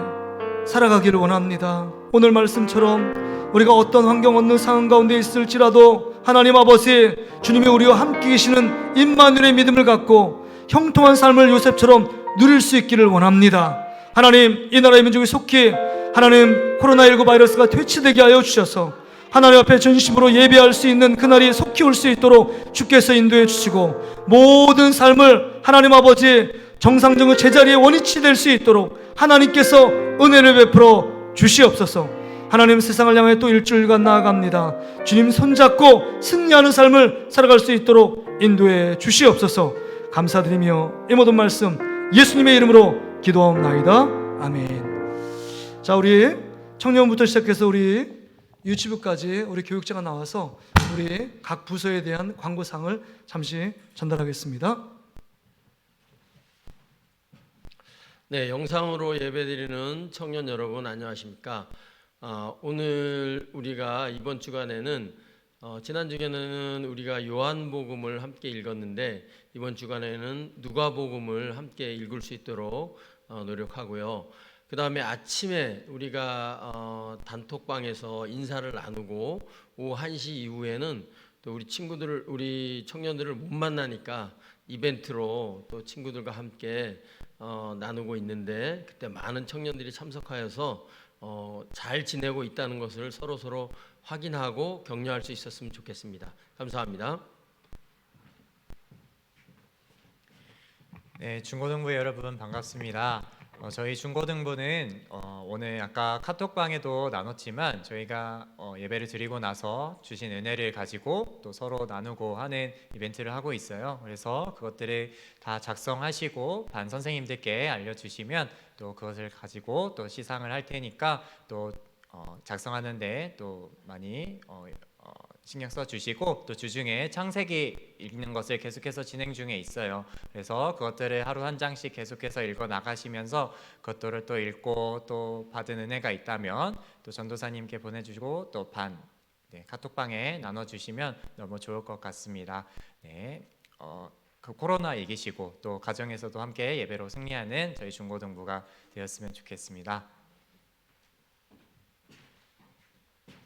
살아가기를 원합니다. 오늘 말씀처럼 우리가 어떤 환경, 어느 상황 가운데 있을지라도 하나님 아버지, 주님이 우리와 함께 계시는 임마누엘의 믿음을 갖고 형통한 삶을 요셉처럼 누릴 수 있기를 원합니다. 하나님, 이 나라의 민족이 속히 하나님 코로나19 바이러스가 퇴치되게 하여 주셔서 하나님 앞에 전심으로 예배할 수 있는 그날이 속히 올 수 있도록 주께서 인도해 주시고, 모든 삶을 하나님 아버지 정상적인 제자리에 원위치 될 수 있도록 하나님께서 은혜를 베풀어 주시옵소서. 하나님, 세상을 향해 또 일주일간 나아갑니다. 주님 손잡고 승리하는 삶을 살아갈 수 있도록 인도해 주시옵소서. 감사드리며 이 모든 말씀 예수님의 이름으로 기도하옵나이다. 아멘. 자, 우리 청년부터 시작해서 우리 유치부까지 우리 교육자가 나와서 우리 각 부서에 대한 광고상을 잠시 전달하겠습니다. 네, 영상으로 예배드리는 청년 여러분 안녕하십니까? 오늘 우리가 이번 주간에는 지난 주간에는 우리가 요한복음을 함께 읽었는데 이번 주간에는 누가복음을 함께 읽을 수 있도록 노력하고요. 그 다음에 아침에 우리가 단톡방에서 인사를 나누고 오후 1시 이후에는 또 우리 친구들을, 우리 청년들을 못 만나니까 이벤트로 또 친구들과 함께 나누고 있는데, 그때 많은 청년들이 참석하여서 잘 지내고 있다는 것을 서로 확인하고 격려할 수 있었으면 좋겠습니다. 감사합니다. 네, 중고등부 여러분 반갑습니다. 저희 중고등부는 오늘 아까 카톡방에도 나눴지만 저희가 예배를 드리고 나서 주신 은혜를 가지고 또 서로 나누고 하는 이벤트를 하고 있어요. 그래서 그것들을 다 작성하시고 반 선생님들께 알려주시면 또 그것을 가지고 또 시상을 할 테니까 또 작성하는데 또 많이 신경 써 주시고, 또 주중에 창세기 읽는 것을 계속해서 진행 중에 있어요. 그래서 그것들을 하루 한 장씩 계속해서 읽어 나가시면서 그것들을 또 읽고 또 받은 은혜가 있다면 또 전도사님께 보내주시고 또 카톡방에 나눠주시면 너무 좋을 것 같습니다. 네, 그 코로나 이기시고 또 가정에서도 함께 예배로 승리하는 저희 중고등부가 되었으면 좋겠습니다.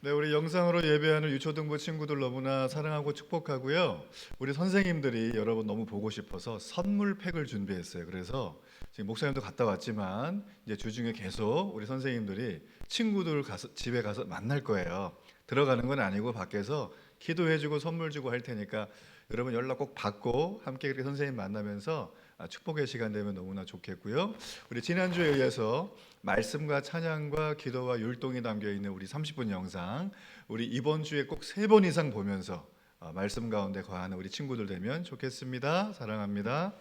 네, 우리 영상으로 예배하는 유초등부 친구들 너무나 사랑하고 축복하고요. 우리 선생님들이 여러분 너무 보고 싶어서 선물팩을 준비했어요. 그래서 지금 목사님도 갔다 왔지만 이제 주중에 계속 우리 선생님들이 친구들 집에 가서 만날 거예요. 들어가는 건 아니고 밖에서 기도해주고 선물 주고 할 테니까 여러분 연락 꼭 받고 함께 그렇게 선생님 만나면서 축복의 시간 되면 너무나 좋겠고요. 우리 지난주에 이어서 말씀과 찬양과 기도와 율동이 담겨있는 우리 30분 영상, 우리 이번 주에 꼭 3번 이상 보면서 말씀 가운데 거하는 우리 친구들 되면 좋겠습니다. 사랑합니다.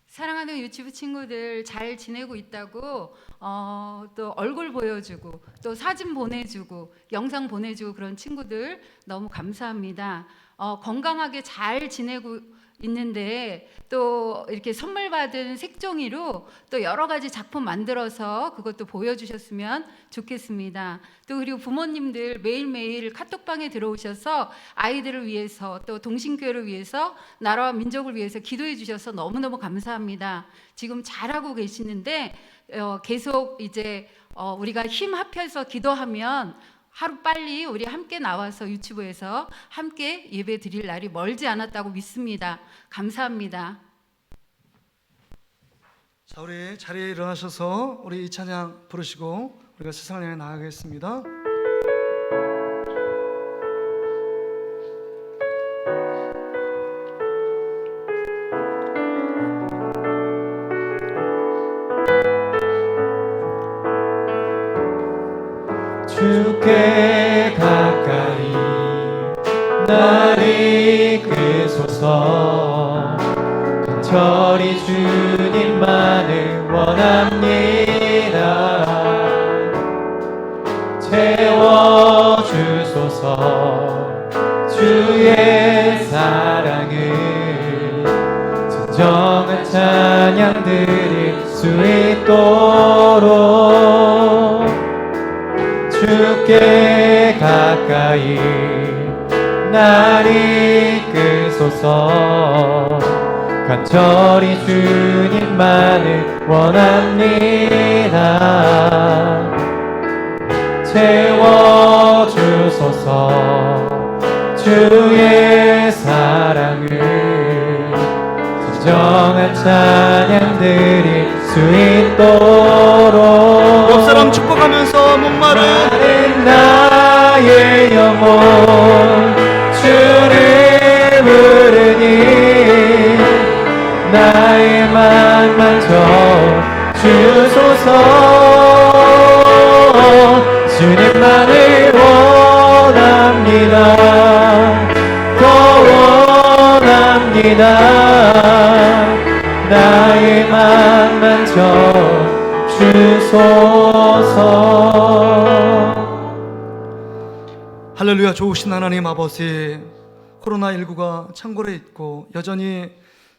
사랑하는 유치부 친구들 잘 지내고 있다고 또 얼굴 보여주고 또 사진 보내주고 영상 보내주고 그런 친구들 너무 감사합니다. 건강하게 잘 지내고 있는데 또 이렇게 선물 받은 색종이로 또 여러 가지 작품 만들어서 그것도 보여주셨으면 좋겠습니다. 또 그리고 부모님들 매일매일 카톡방에 들어오셔서 아이들을 위해서 또 동신교회를 위해서 나라와 민족을 위해서 기도해 주셔서 너무너무 감사합니다. 지금 잘하고 계시는데 계속 이제 우리가 힘 합해서 기도하면 하루 빨리 우리 함께 나와서 유치부에서 함께 예배 드릴 날이 멀지 않았다고 믿습니다. 감사합니다. 자, 우리 자리에 일어나셔서 우리 이 찬양 부르시고 우리가 세상을 향해 나아가겠습니다. 주께 가까이 날 이끄소서. 간절히 주님만을 원합니다. 채워주소서. 주의 사랑을 진정한 찬양 드릴 수 있도록 주께 가까이 날 이끄소서. 간절히 주님만을 원합니다. 채워주소서. 주의 사랑을 진정한 찬양 드릴 수 있도록 옆 사람 영혼 축복하면서 목마른 나의 영혼 주를 부르니 나의 맘 만져 주소서. 주님만을 원합니다. 더 원합니다. 나의 맘 만져 주소서. 할렐루야. 좋으신 하나님 아버지, 코로나19가 창궐해 있고 여전히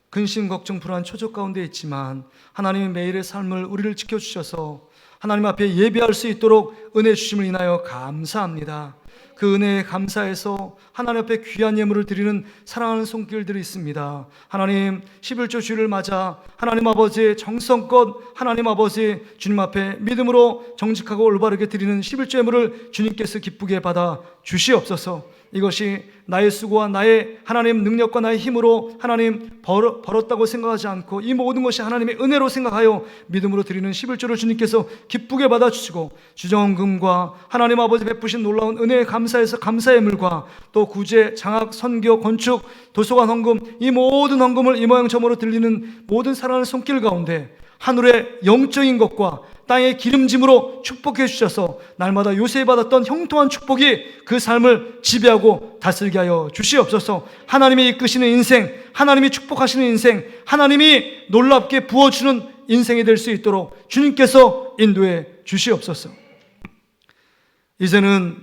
근심, 걱정, 불안, 초조 가운데 있지만 하나님의 매일의 삶을 우리를 지켜주셔서 하나님 앞에 예배할 수 있도록 은혜 주심을 인하여 감사합니다. 그 은혜에 감사해서 하나님 앞에 귀한 예물을 드리는 사랑하는 손길들이 있습니다. 하나님 11조 주일을 맞아 하나님 아버지의 정성껏 하나님 아버지 주님 앞에 믿음으로 정직하고 올바르게 드리는 11조 예물을 주님께서 기쁘게 받아 주시옵소서. 이것이 나의 수고와 나의 하나님 능력과 나의 힘으로 하나님 벌었다고 생각하지 않고 이 모든 것이 하나님의 은혜로 생각하여 믿음으로 드리는 11조를 주님께서 기쁘게 받아주시고 주정금과 하나님 아버지 베푸신 놀라운 은혜에 감사해서 감사의 물과 또 구제, 장학, 선교, 건축, 도서관 헌금, 이 모든 헌금을 이 모양 저모로 들리는 모든 사랑하는 손길 가운데 하늘의 영적인 것과 땅의 기름짐으로 축복해 주셔서 날마다 요새 받았던 형통한 축복이 그 삶을 지배하고 다스리게 하여 주시옵소서. 하나님이 이끄시는 인생, 하나님이 축복하시는 인생, 하나님이 놀랍게 부어주는 인생이 될 수 있도록 주님께서 인도해 주시옵소서. 이제는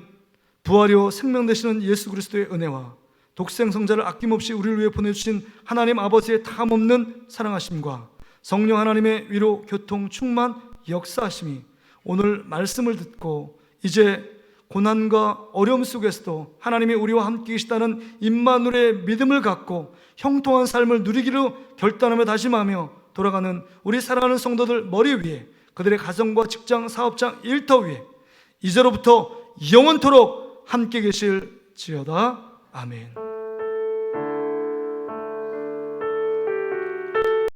부활이요 생명 되시는 예수 그리스도의 은혜와 독생 성자를 아낌없이 우리를 위해 보내주신 하나님 아버지의 탐없는 사랑하심과 성령 하나님의 위로, 교통, 충만, 역사하심이 오늘 말씀을 듣고 이제 고난과 어려움 속에서도 하나님이 우리와 함께 계시다는 임마누엘의 믿음을 갖고 형통한 삶을 누리기로 결단하며 다짐하며 돌아가는 우리 사랑하는 성도들 머리 위에, 그들의 가정과 직장, 사업장, 일터 위에 이제로부터 영원토록 함께 계실지어다. 아멘.